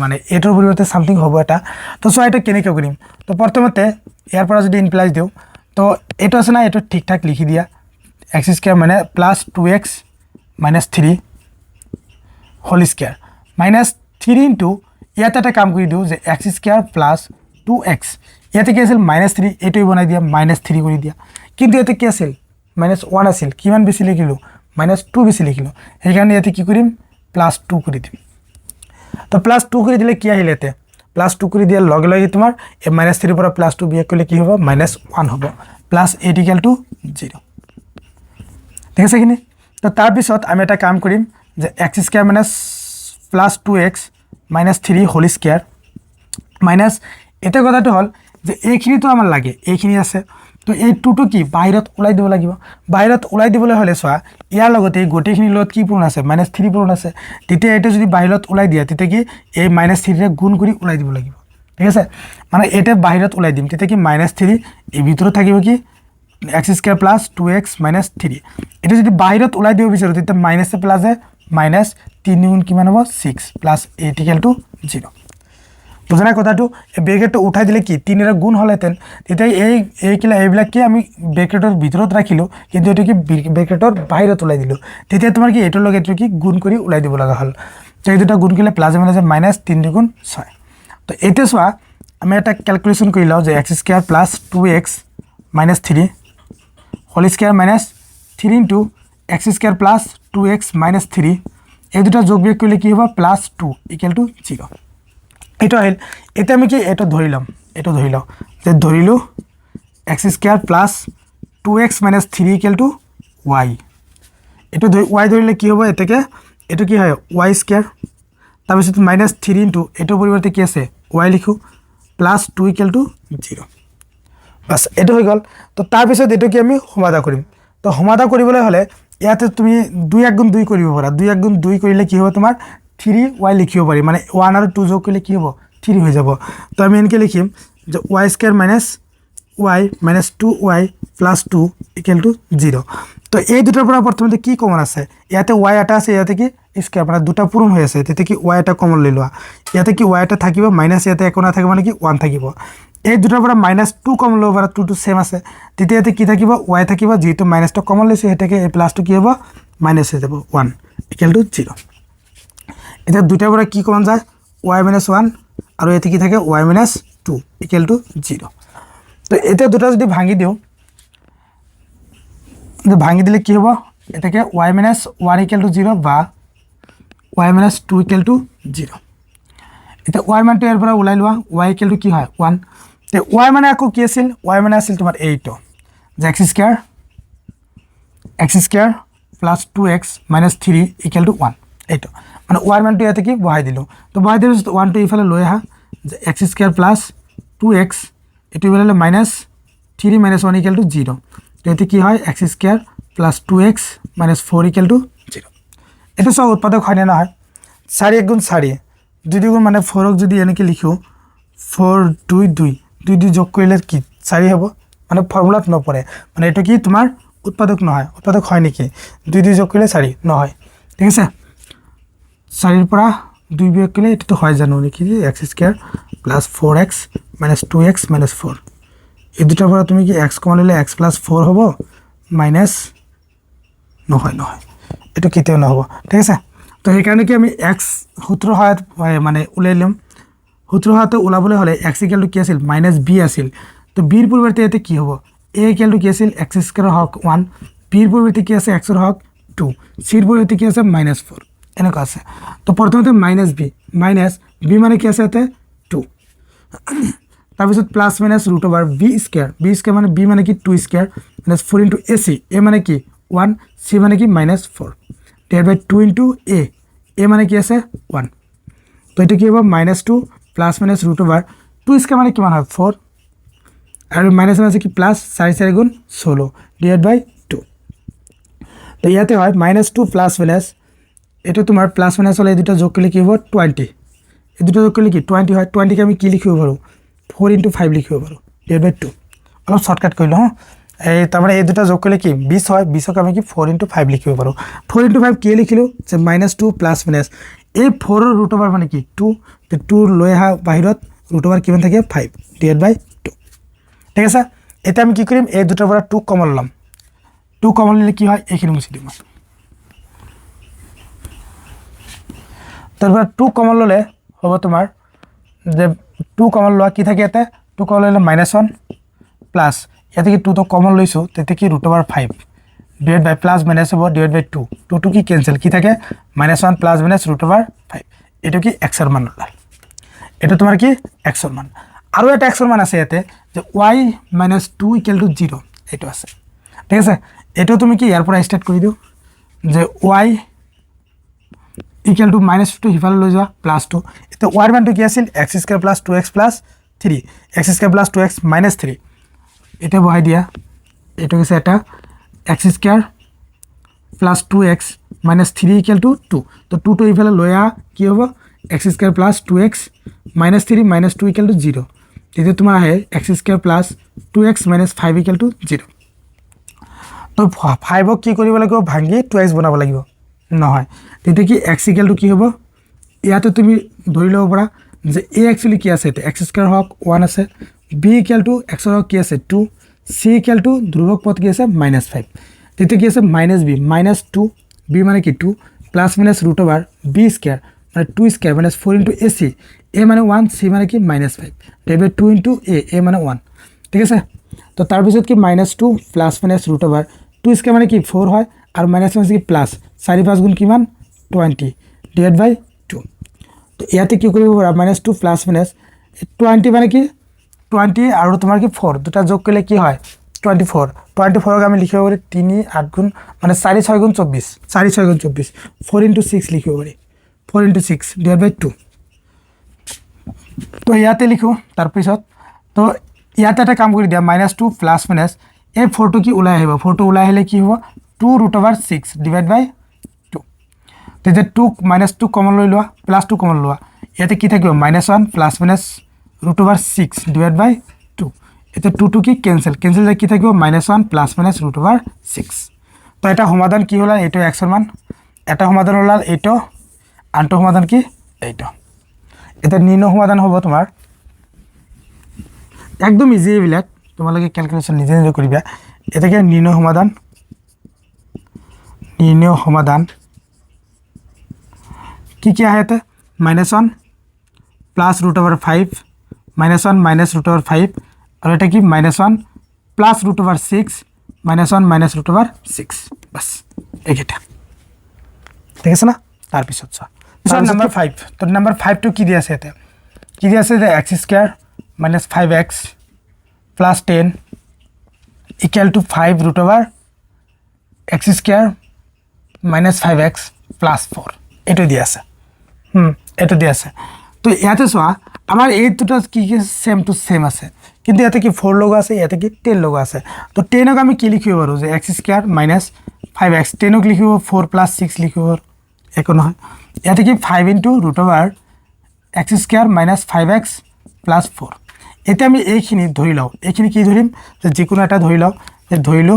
মানে এটোৰ পৰিৱৰ্তে সামথিং হ'ব এটা তো এটা কেনেকৈ কৰিম তো প্ৰথমতে ইয়াৰ পৰা যদি ইমপ্লাইজ দিও তো এটো আছে না এটো ঠিকঠাক লিখি দিয়া x² মানে +2x - 3 হোল স্কয়ার -3 * ইয়াতে এটা কাম কৰি দিও যে x² + 2x ইয়াতে কি আছিল -3 এটোই বনাই দিয়া -3 কৰি দিয়া কিন্তু ইয়াতে কি আছিল -1 আছিল কিমান বেছি লিখিলো -2 বেছি লিখিলো সেই কাৰণে ইয়াতে কি কৰিম +2 কৰি দিম তো +2 কৰি দিলে কি আহিল এতে +2 কৰি দিয়াৰ লগে লগে তোমাৰ এই -3 পৰা +2 বিয়োগ কৰিলে কি হ'ব -1 হ'ব +8 = 0 ঠিক আছে কিনে তো তাৰ পিছত আমি এটা কাম কৰিম যে x² + 2x - 3 whole square minus এটা কথাটো হল যে এইখিনি তো আমাৰ লাগে এইখিনি আছে তো এই 2 টো কি বাহিৰত ওলাই দিব লাগিব বাহিৰত ওলাই দিবলৈ হলে ইয়াৰ লগতে গোটেইখিনি লগত কি পূৰণ আছে -3 পূৰণ আছে তেতিয়া এটা যদি বাহিৰত ওলাই দিয়া তেতিয়া কি এই -3 ৰে গুণ কৰি ওলাই দিব লাগিব ঠিক আছে মানে এটা বাহিৰত ওলাই দিম তেতিয়া কি -3 এই ভিতৰত থাকিব কি x² + 2x - 3 এটা যদি বাহিৰত ওলাই দিব বিচাৰো তেতিয়া মাইনাস এ প্লাস এ মাইনাস 3 গুণ কিমান হ'ব 6 প্লাস 8 = 0 বুঝানা কথাটো এই ব্ৰেকেটটো উঠাই দিলে কি 3 এৰ গুণ হলেতেন তেতিয়া এই কিলা এইবিলাক কি আমি ব্ৰেকেটৰ ভিতৰত ৰাখিলো কিন্তু এটো কি ব্ৰেকেটৰ বাহিৰত ওলাই দিলো তেতিয়া তোমাৰ কি এটোৰ লগে এটো কি গুণ কৰি ওলাই দিব লগা হল তো এই দুটা গুণ কৰিলে প্লাস মাইনাস -3 * 6 তো এটা সোয়া আমি এটা ক্যালকুলেশন কৰি লাও যে x² + 2x - 3 whole square -3 * x² + 2x - 3 এই দুটা যোগ বিয়োগ কৰিলে কি হ'ব +2 = 0 এটা হল এটা আমি কি এটা ধৰিলাম এটা ধৰিলাও যে ধৰিলো x² + 2x - 3 = y এটো y ধৰিলে কি হ'ব এটাকে এটো কি হয় y² তাৰ পিছত -3 * এটোৰ পৰিৱৰ্তে কি আছে y লিখো +2 = 0 বাস এটো হৈ গল তো তাৰ পিছত এটো কি আমি সমাধা কৰিম তো সমাধা কৰিবলৈ হলে ইয়াতে তুমি 2 * 2 কৰিব পাৰা 2 * 2 কৰিলে কি হ'ব তোমাৰ 3y লিখিব পাৰি মানে 1 আৰু 2 যোগ কৰিলে কি হ'ব 3 হৈ যাব তো আমি এনেকৈ লিখিম যে y² - y - 2y + 2 = 0 তো এই দুটাৰ পৰা প্ৰথমতে কি কমন আছে ইয়াতে y এটা আছে ইয়াতে কি স্কয়াৰ মানে দুটা পূৰণ হৈ আছে তেতিয়া কি y এটা কমন লৈ লোৱা ইয়াতে কি y এটা থাকিব মাইনাস ইয়াতে একো না থাকিব মানে কি 1 থাকিব এই দুটাৰ পৰা -2 কমন লব পাৰা 2 টো সেম আছে তেতিয়া ইয়াতে কি থাকিব y থাকিব যেটো মাইনাসটো কমন লৈছে এটাকে এই প্লাসটো কি হ'ব মাইনাস হৈ যাব 1 = 0 এটা দুটাৰ পৰা কি কমন যায় y - 1 আৰু এতে কি থাকে y - 2 = 0 তো এটা দুটা যদি ভাঙি দিও তো ভাঙি দিলে কি হ'ব এটাকে y - 1 = 0 বা y - 2 = 0 এটা y মানটো এর পৰা ওলাই লোৱা y = কি হয় 1 তে y মানে আকো কি আছিল y মানে আছিল তোমাৰ 8 যে x² + 2x - 3 = 1 এইটো মানে y মানটো ইয়াতে কি বহাই দিলো তো বহাই দিলে 1 টো ইফালে লৈ আহা যে x² + 2x এটো বলে -3 - 1 = 0 তো এতে কি হয় x² + 2x - 4 = 0 এটা সব উৎপাদক হয় না হয় 4 * 1 = 4 2 * 2 মানে 4 ক যদি এনেকে লিখো 4 2 2 2 2 যোগ কৰিলে কি 4 হ'ব মানে ফৰ্মুলাত নপৰে মানে এটো কি তোমাৰ উৎপাদক নহয় উৎপাদক হয় নেকি 2 2 যোগ কৰিলে 4 নহয় ঠিক আছে 4 এৰ পৰা 2 বিয়োগ কৰিলে এটো তো হয় জানো নেকি x² + 4x - 2x - 4 এই দুটাৰ পৰা তুমি কি x কমন ললে x + 4 হ'ব মাইনাস নহয় নহয় এটো কেতিয়াও নহব ঠিক আছে তো এই কাৰণে কি আমি x সূত্র হয় মানে উলাইলাম সূত্র হাতে উলাবলৈ হলে x = কি আছিল -b আছিল তো b এর পরিবর্তে এতে কি হ'ব a = কি আছিল x² হক 1 b এর পরিবর্তে কি আছে x এর হক 2 c এর পরিবর্তে কি আছে -4 এনেকা আছে তো প্রথমতে -b b মানে কি আছে এতে 2 তাৰ পিছত প্লাস মাইনাস √b² মানে b মানে কি 2² -4 * ac a মানে কি 1 c মানে কি -4 / 2 * a মানে কি আছে 1 তো এটা কি হ'ব -2 প্লাস মাইনাস √2² মানে কিমান হয় 4 আৰু মাইনাস আছে কি প্লাস 4 4 গুণ 16 / 2 তো ইয়াতে হয় -2 প্লাস মাইনাস এটা তোমার প্লাস মাইনাস হলে এই দুটো যোগ করলে কি হবে 20 এই দুটো যোগ করলে কি 20 হয় 20 কে আমি কি লিখিব পারো 4 * 5 লিখিব পারো / 2 অলপ শর্টকাট কইলো হ্যাঁ এই তারপরে এই দুটো যোগ করলে কি 20 হয় 20 কে আমি কি 4 * 5 লিখিব পারো 4 * 5 কি লিখিলো যে -2 প্লাস মাইনাস এই 4 এর √ মানে কি 2 তো 2 লৈ আহা বাহিৰত √ কিমান থাকে 5 / 2 ঠিক আছে এটা আমি কি কৰিম এই দুটোৰ পৰা 2 কমন লম 2 কমন নিলে কি হয় এইখিনি মুছি দিম তারপর 2 কমন ললে হবে তোমার যে 2 কমন লওয়া কি থাকে এতে 2 কমন ললে -1 প্লাস এতে কি 2 তো কমন লইছো তেতে কি √5 ডিভাইড বাই প্লাস মাইনাস হবে / 2 2 কি ক্যান্সেল কি থাকে -1 প্লাস মাইনাস √5 এটা কি x এর মান হল এটা তোমার কি x এর মান আৰু এটা x এর মান আছে এতে যে y - 2 = 0 এটা আছে ঠিক আছে এটা তুমি কি এর পরে স্টার্ট কৰি দিও যে y = -2 হিফালে লৈ যোৱা +2 এটা y মানটো কি আছিল x² + 2x + 3 x² + 2x - 3 এটা বহাই দিয়া এটা কি এটা x² + 2x - 3 = 2 তো 2 তো ইফালে লৈ আ কি হ'ব x square plus 2x minus 3 minus 2 equal to 0 তেতিয়া তোমাৰ আহে x square plus 2x minus 5 equal to 0 তো 5 ক কি কৰিব লাগিব ভাঙি 2x বনাব লাগিব নহয় তেতিয়া কি x ইকুয়াল টু কি হ'ব ইয়াতে তুমি ধৰি লব পৰা যে a एक्चुअली কি আছে x স্কয়ার হক 1 আছে b ইকুয়াল টু x হক কি আছে 2 c ইকুয়াল টু ধ্রুবক পদ কি আছে -5 তেতিয়া কি আছে -b -2 b মানে কি 2 plus minus √ over b square মানে 2 square minus 4 into ac a মানে 1 c মানে কি -5 ডিভাইড 2 ইনটু a মানে 1 ঠিক আছে তো তাৰ পিছত কি -2 প্লাস মাইনাস √ ওভাৰ 2 স্কয়াৰ মানে কি 4 হয় আৰু মাইনাস মানে কি প্লাস 4 5 গুণ কিমান 20 ডিভাইড বাই 2 তো ইয়াতে কি কৰিব পৰা -2 প্লাস মাইনাস 20 মানে কি 20 আৰু তোমাৰ কি 4 দুটা যোগ কৰিলে কি হয় 24 24 ক আমি লিখিব পাৰি 3 8 গুণ মানে 4 6 গুণ 24 4 6 গুণ 24 4 ইনটু 6 লিখিব পাৰি 4 ইনটু 6 ডিভাইড বাই 2 তো ইয়াতে লিখো তাৰ পিছত তো ইয়াতে এটা কাম কৰি দিয়া -2 প্লাস মাইনাস এই 4 টো কি ওলাই আহিব 4 টো ওলাই আহিলে কি হ'ব 2 √6 ডিভাইড বাই 2 তেতিয়া 2 -2 কমন লৈ লোৱা +2 কমন লোৱা ইয়াতে কি থাকিব -1 প্লাস মাইনাস √6 ডিভাইড বাই 2 এটা 2 টো কি ক্যান্সেল যায় কি থাকিব -1 প্লাস মাইনাস √6 তো এটা সমাধান কি হলা এটো x এর মান এটা সমাধান হলা এটো আনটো সমাধান কি এইটো এটা নির্ণয় সমাধান হ'ব তোমাৰ একদম ইজি এইবিলাক তোমালোকে ক্যালকুলেশন নিজে নিজে কৰিবা এটাকে নির্ণয় সমাধান কি আহে এটা -1 প্লাস √5 -1 মাইনাস √5 আর এটা কি -1 প্লাস √6 -1 মাইনাস √6 বাস এইটা ঠিক আছে না তার পিছত নাম্বার 5 তো নাম্বার 5 টো কি দি আছে এটা কি দি আছে যে x square minus 5x plus 10 equal to 5 √x square minus 5x plus 4 এটো দি আছে এটো দি আছে তো ইয়াতে সোয়া আমার এই দুটো কি কি সেম টু সেম আছে কিন্তু ইয়াতে কি 4 লোগো আছে ইয়াতে কি 10 লোগো আছে তো 10 ক আমি কি লিখিব পাৰো যে x স্কয়ার minus 5x 10 ক লিখিব 4 plus 6 লিখিব একো নহয় ইয়াতে কি 5 into √x square minus 5x plus 4 এতে আমি এইখিনি ধৰি লও এইখিনি কি ধৰিম যে যিকোনো এটা ধৰি লও যে ধৰিলো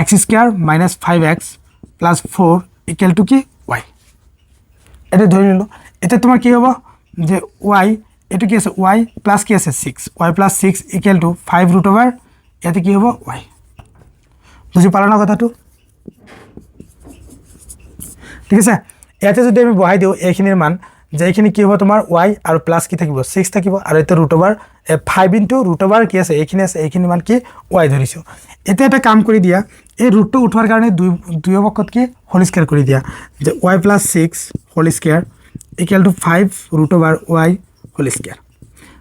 x square minus 5x plus 4 equal to কি y এটা ধৰি ললো এটা তোমাৰ কি হ'ব যে y এটো কি আছে y plus কি আছে 6 y plus 6 equal to 5 ইয়াতে কি হ'ব y বুজি পালা না কথাটো ঠিক আছে ইয়াতে যদি আমি বহাই দিও এইখিনিৰ মান যে এইখিনি কি হ'ব তোমাৰ y আৰু প্লাস কি থাকিব 6 থাকিব আৰু এটা √5 into √, কি আছে এইখিনি মান কি y ধৰিছো এটা কাম কৰি দিয়া এই ৰুটটো উঠোৱাৰ কাৰণে দুই পক্ষত কি হোল স্কয়াৰ কৰি দিয়া যে y + 6 whole square = 5 √y whole square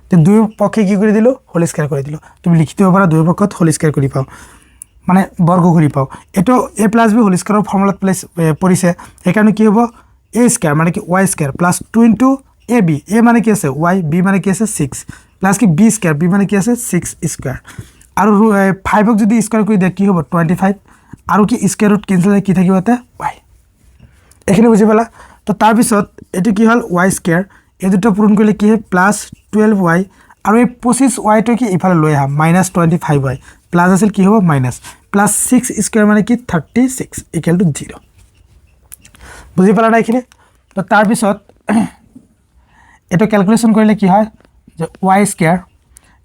তে দুই পক্ষে কি কৰি দিলো হোল স্কয়াৰ কৰি দিলো তুমি লিখি দিব পাৰা দুই পক্ষত হোল স্কয়াৰ কৰি পাও মানে বৰ্গ কৰি পাও এটো a + b হোল স্কয়াৰৰ ফৰ্মুলাত পৰিছে একাৰণে কি হ'ব a স্কয়ার মানে কি y square plus 2 into ab a মানে কি আছে y b মানে কি আছে 6 প্লাস কি b স্কয়ার b মানে কি আছে 6 স্কয়ার আৰু 5 ক যদি স্কয়াৰ কৰি দিয়া কি হ'ব 25 আৰু কি স্কয়াৰ ৰুট ক্যান্সেল কি থাকিব তে y এখানে বুজি পালা তো তাৰ পিছত এটো কি হল y স্কয়াৰ এই দুটো পূৰণ কৰিলে কি হয় প্লাস 12y আৰু এই 25y টো কি ইফালে লৈ আহা -25y প্লাস আছিল কি হ'ব মাইনাস প্লাস 6 স্কয়ার মানে কি 36 = 0 বুজি পালা না এখানে তো তাৰ পিছত এটো ক্যালকুলেশন কৰিলে কি হয় যে y স্কয়াৰ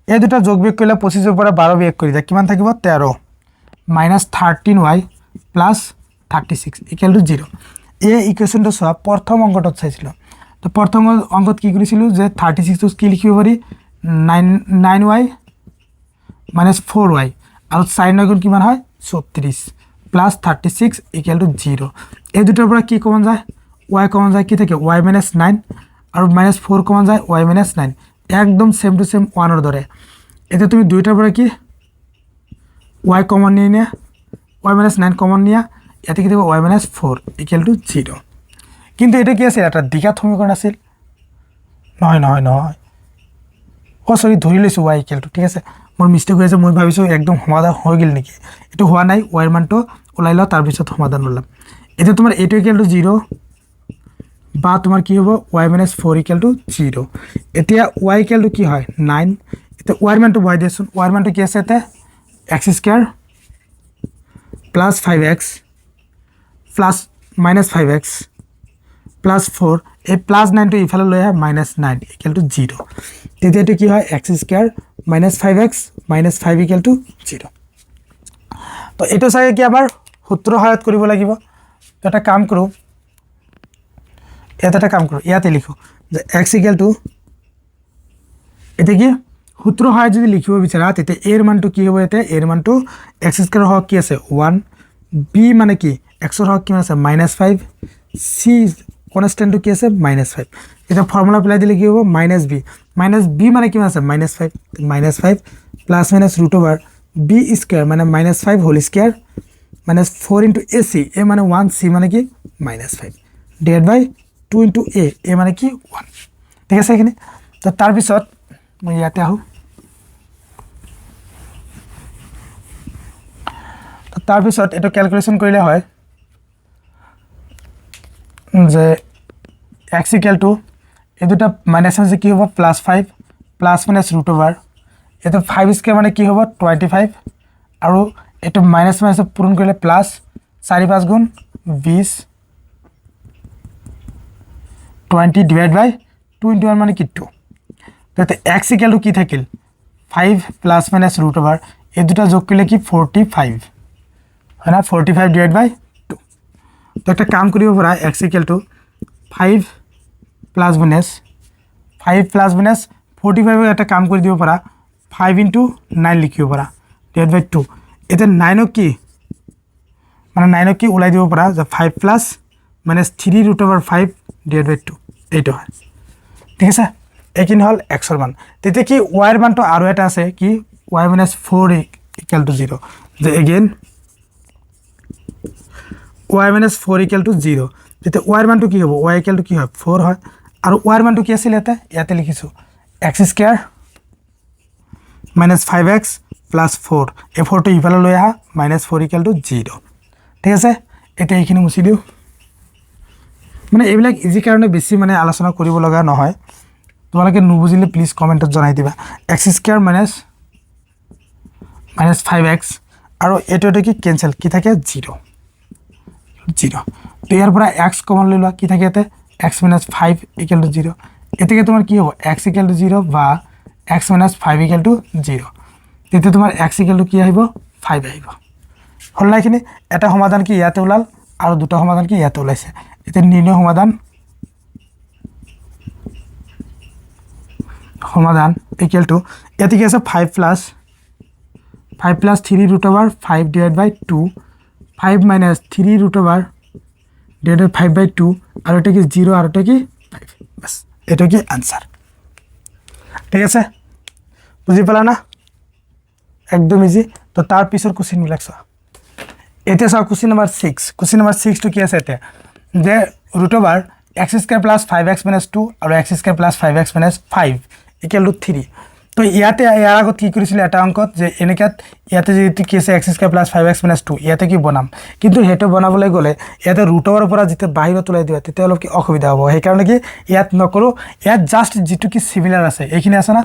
এই দুটা যোগ বিয়োগ কৰিলে 25 ৰ পৰা 12 বিয়োগ কৰি দিয়া কিমান থাকিব 13 -13y + 36 = 0 এই ইকুয়েশনটো সব প্ৰথম অংকত চাইছিল তো প্ৰথম অংকত কি কৰিছিল যে 36 টো কি লিখিব পাৰি 9y - 4y আৰু sin y গুণ কিমান হয় 36 + 36 = 0 এই দুটাৰ পৰা কি কমন যায় y কমন যায় কি থাকে y - 9 আৰু -4 কমন যায় y - 9 একদম সেম টু সেম 1 এর ধরে এতে তুমি দুইটার পৰা কি y কমন নিয়া y - 9 কমন নিয়া এতে কি দেব y - 4 = 0 কিন্তু এটা কি আছে এটা দ্বিঘাত সমীকরণ আছিল নহয় ও সরি ধৰি লৈছো y = ঠিক আছে মোৰ মিস্টেক হৈ আছে মই ভাবিছো একদম সমাধান হৈ গিল নেকি এটো হোৱা নাই y ৰ মানটো ওলাই ল তাৰ পিছত সমাধান ওলাম এটা তোমাৰ এটো = 0 বা তোমাৰ কি হ'ব y minus 4 equal to 0 এতিয়া y equal to কি হয় 9 এতিয়া y ৰ মানটো বহাই দিয়াচোন y ৰ মানটো কি আছে এতে x square plus 5x plus minus 5x plus 4 এই প্লাস 9 টো ইফালে লৈ আহা -9 equal to 0 তেতিয়া এটো কি হয় x square minus 5x minus 5 equal to 0 তো এটো চাগে কি আবার সূত্র সহায়ত কৰিব লাগিব তো এটা কাম কৰো এটা কাম কৰো ইয়াতে লিখো যে x equal to এটা কি সূত্ৰ সহায়ত যদি লিখিব বিচাৰা তেতিয়া a এর মানটো কি হ'ব এতে a এর মানটো x স্কয়ার হক কি আছে 1 b মানে কি x এর হক কি আছে -5 c কনস্ট্যান্ট কি আছে -5 এটা ফর্মুলা অ্যাপ্লাই দিলে কি হবে -b মানে কি আছে -5 -5 plus minus root over b square মানে -5 whole square -4 into ac a মানে 1 c মানে কি -5 ডিভাইড বাই 2 ইনটু a মানে কি 1 ঠিক আছে এখানে তো তার পিছত মই ইয়াতে আহো তো তার পিছত এটা ক্যালকুলেশন কৰিলে হয় যে x equal to এই দুটা মাইনাস আছে কি হ'ব +5 প্লাস মাইনাস রুট ওভার এটা 5 স্কয়ার মানে কি হ'ব 25 আৰু এটা মাইনাস মাইনাস পূৰণ কৰিলে প্লাস 4 5 গুণ 20 20 ডিভাইড বাই 2 ইনটু 1 মানে কি 2 তো x equal to কি থাকিল 5 প্লাস মাইনাস রুট ওভার এই দুটা যোগ কৰিলে কি 45 হয় না 45 ডিভাইড বাই 2 তো একটা কাম কৰিব পৰা x equal to 5 plus minus 45 একটা কাম কৰি দিব পৰা 5 ইনটু 9 লিখিব পৰা ডিভাইড বাই 2 এটা 9 কি মানে 9 কি উলাই দিব পৰা যে 5 plus minus 3 root over 5 divide by 2 এইটো হয় ঠিক আছে একিন হল x এর মান তেতিয়া কি y এর মানটো আৰু এটা আছে কি y minus 4 equal to 0 যে again y minus 4 equal to 0 তেতিয়া y এর মানটো কি হ'ব y equal to কি হয় 4 হয় আৰু y এর মানটো কি আছিল ইয়াতে লিখিছো x square minus 5x plus 4 এই 4 টো ইফালে লৈ আহা -4 equal to 0 ঠিক আছে এটা এইখিনি মুছি দিও মানে এইবিলাক ইজি কাৰণে বেছি মানে আলোচনা কৰিব লগা নহয় তোমালোকে নুবুজিলে প্লিজ কমেন্টত জনাই দিবা x স্কয়াৰ -5x আৰু এটো কি ক্যান্সেল কি থাকে 0 তো ইয়াৰ পৰা x কমন লৈ লোৱা কি থাকে এতে x - 5 equal to 0 এতেকে তোমার কি হ'ব x equal to 0 বা x - 5 equal to 0 তেতিয়া তোমাৰ x equal to কি আহিব 5 আহিব হল না এখানে এটা সমাধান কি ইয়াতে ওলাল আৰু দুটা সমাধান কি ইয়াতে ওলাইছে এটা নিৰ্ণয় সমাধান equal to ইয়াতে কি আছে 5 plus 3 root over 5 divided by 2 5 minus 3 root over divided by 5 by 2 আর এটা কি 0 আর এটা কি 5 বাস এটা কি आंसर ঠিক আছে বুঝি পালা না একদম ইজি তো তার পিছৰ কোশ্চেন বিলাক চোৱা এটা চাও কোশ্চেন নাম্বার 6 টো কি আছে এটা যে root over x square plus 5x minus 2 আৰু x square plus 5x minus 5 equal to 3 তো ইয়াতে ইয়াৰ আগত কি কৰিছিল এটা অংকত যে এনেকাত ইয়াতে যেটি কি আছে x square plus 5x minus 2 ইয়াতে কি বনাম কিন্তু হেটো বনাবলৈ গলে ইয়াতে root over পৰা যেতে বাহিৰত তুলাই দিবা তেতে অলপ কি অসুবিধা হ'ব সেই কাৰণে কি ইয়াত নকৰো ইয়াত জাস্ট যেটো কি সিমিলার আছে এইখিনি আছে না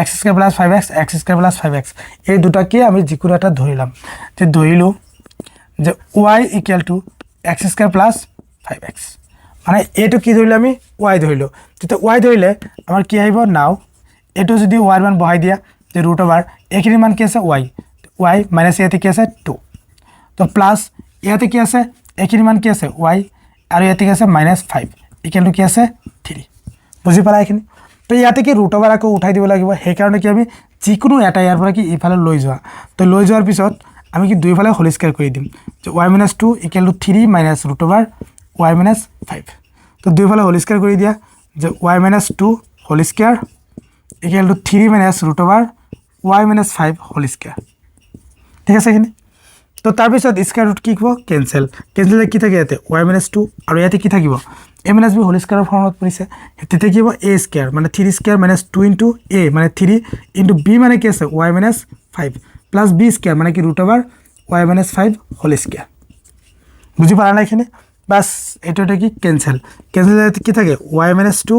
x square plus 5x x square plus 5x এই দুটা কি আমি যিকোনো এটা ধৰিলাম তে ধৰিলো যে y equal to x square plus 5x মানে এটো কি ধৰিলে আমি y ধৰিলো তেতে y ধৰিলে আমাৰ কি আহিব নাও এটো যদি y মান বহাই দিয়া যে root over এখিনিৰ মান কি আছে y minus ইয়াতে কি আছে 2 তো প্লাস ইয়াতে কি আছে এখিনিৰ মান কি আছে y আৰু ইয়াতে কি আছে -5 ইকুয়াল টু কি আছে 3 বুজি পালা এখিনি তো ইয়াতে কি root over আকো উঠাই দিব লাগিব সেই কাৰণে কি আমি যিকোনো এটা ইয়াৰ পৰা কি ইফালে লৈ যোৱা তো লৈ যোৱাৰ পিছত আমি কি দুইফালে হোল স্কয়াৰ কৰি দিম যে y - 2 equal to 3 minus root over y - 5 তো দুইফালে হোল স্কয়ার কৰি দিয়া যে y - 2 whole square equal to 3 minus root over y minus 5 whole square ঠিক আছে এখানে তো তাৰ পিছত স্কয়ার রুট কি হ'ব ক্যান্সেল কি থাকে ইয়াতে y minus 2 আৰু ইয়াতে কি থাকিব a minus b whole square ফৰ্মত পৰিছে তেতিয়া কি হ'ব a square মানে 3 square minus 2 into a মানে 3 into b মানে কি আছে y minus 5 plus b square মানে কি root over y minus 5 whole square বুজি পালা না এখানে বাস এটা কি ক্যান্সেল কি থাকে y - 2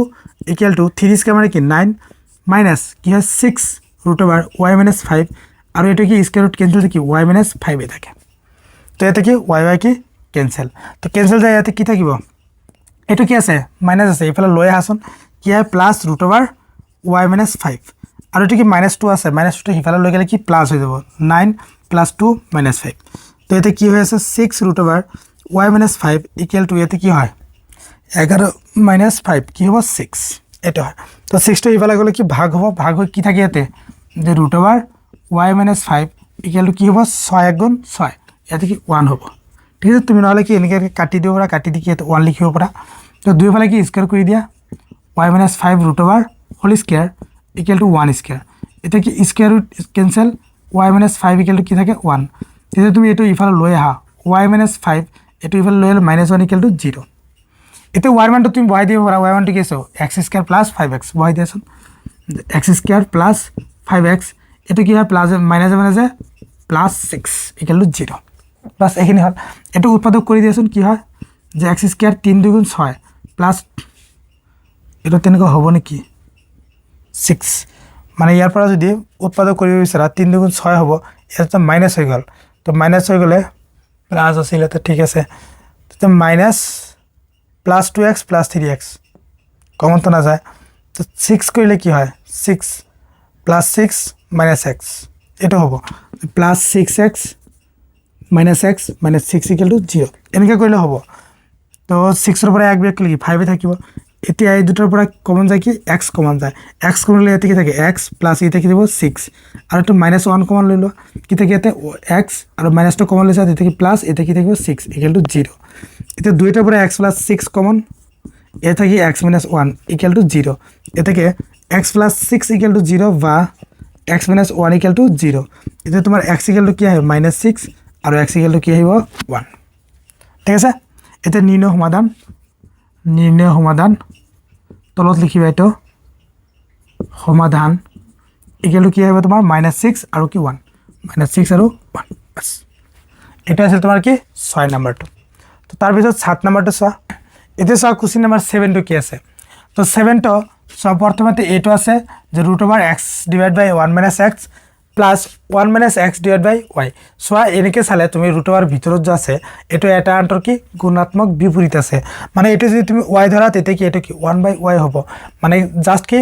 = 3 স্কয়ার মানে কি 9 মাইনাস কি হয় 6 √y - 5 আর এটা কি স্কয়ার রুট ক্যান্সেল কি y - 5 এ থাকে তো এতে কি y কি ক্যান্সেল তো ক্যান্সেল যায় এতে কি থাকিব এটা কি আছে মাইনাস আছে এফালে লয় আসুন কি হয় প্লাস √y - 5 আর এটা কি -2 আছে -2 টা এফালে লয় গেলে কি প্লাস হয়ে যাব 9 + 2 - 5 তো এতে কি হয়েছে 6 √y - 5 = এতে কি হয় 11 - 5 কি হবে 6 এটা হয় তো 6 টা এফালে গেলে কি ভাগ হবে ভাগ হয় কি থাকে এতে যে √y - 5 = কি হবে 6 × 6 এতে কি 1 হবে ঠিক আছে তুমি নহলে কি এনেকে কাটি দিও পারা কাটি দিকে 1 লিখিব পারা তো দুই ফালে কি স্কয়ার কৰি দিয়া y - 5 √y whole square = 1 square এটা কি স্কয়ার রুট ক্যান্সেল y - 5 = কি থাকে 1 তেতিয়া তুমি এটো ইফালে লৈ আহা y - 5 এটো ইফালে লৈ -1 = 0 এতে y মানটো তুমি বহাই দিব পারা y মানটো কি আছে x² + 5x বহাই দিয়াছোন x² + 5x এটো কি হয় প্লাস মাইনাসে +6 = 0 বাস এখানে হল এটো উৎপাদক করে দিয়াছোন কি হয় যে x² 3 × 6 প্লাস এটা তেনেকৈ হ'ব নেকি 6 মানে ইয়াৰ পৰা যদি উৎপাদক কৰিব বিচাৰা 3 × 6 হ'ব এটা মাইনাস হৈ গল তো মাইনাস হৈ গলে প্লাস আছিল তো ঠিক আছে তো মাইনাস +2x + 3x কমন তো না যায় তো 6 কৰিলে কি হয় 6 + 6 - x এটা হ'ব +6x - x - 6 = 0 এনেকৈ কৰিলে হ'ব তো 6 ৰ পৰা 1 বিয়োগ কৰিলে 5 এ থাকিব এতিয়া এই দুটাৰ পৰা কমন যায় কি x কমন যায় x কমন ললে এতে কি থাকে x প্লাস এতে কি দিব 6 আর একটা -1 কমন লইলো কি থাকে এতে x আর -2 কমন লইছে এতে কি প্লাস এতে কি থাকবে 6 = 0 এতে দুইটার পরে x + 6 কমন এ থাকে x - 1 = 0 এতে কি x + 6 = 0 বা x - 1 = 0 এতে তোমার x = কি হয় -6 আর x = কি হইব 1 ঠিক আছে এতে নির্ণয় সমাধান তলত লিখিবা এটো সমাধান ইকুয়াল কি হবে তোমার -6 আর কি 1 -6 আর 1 বাস এটা আছে তোমার কি 6 নাম্বারটো তো তার পিছত 7 নাম্বারটো সোয়া এতে সোয়া কোশ্চেন নাম্বার 7 টো কি আছে তো 7 টো সব প্রথমতে এটো আছে যে √x / 1 - x plus 1 - x / y সোয়া এনেকে চালে তুমি √r ভিতৰত যে আছে এটো এটা আন্তৰ কি গুণাত্মক বিপরীত আছে মানে এটো যদি তুমি y ধরা তেতে কি এটো কি 1/y হবে মানে জাস্ট কি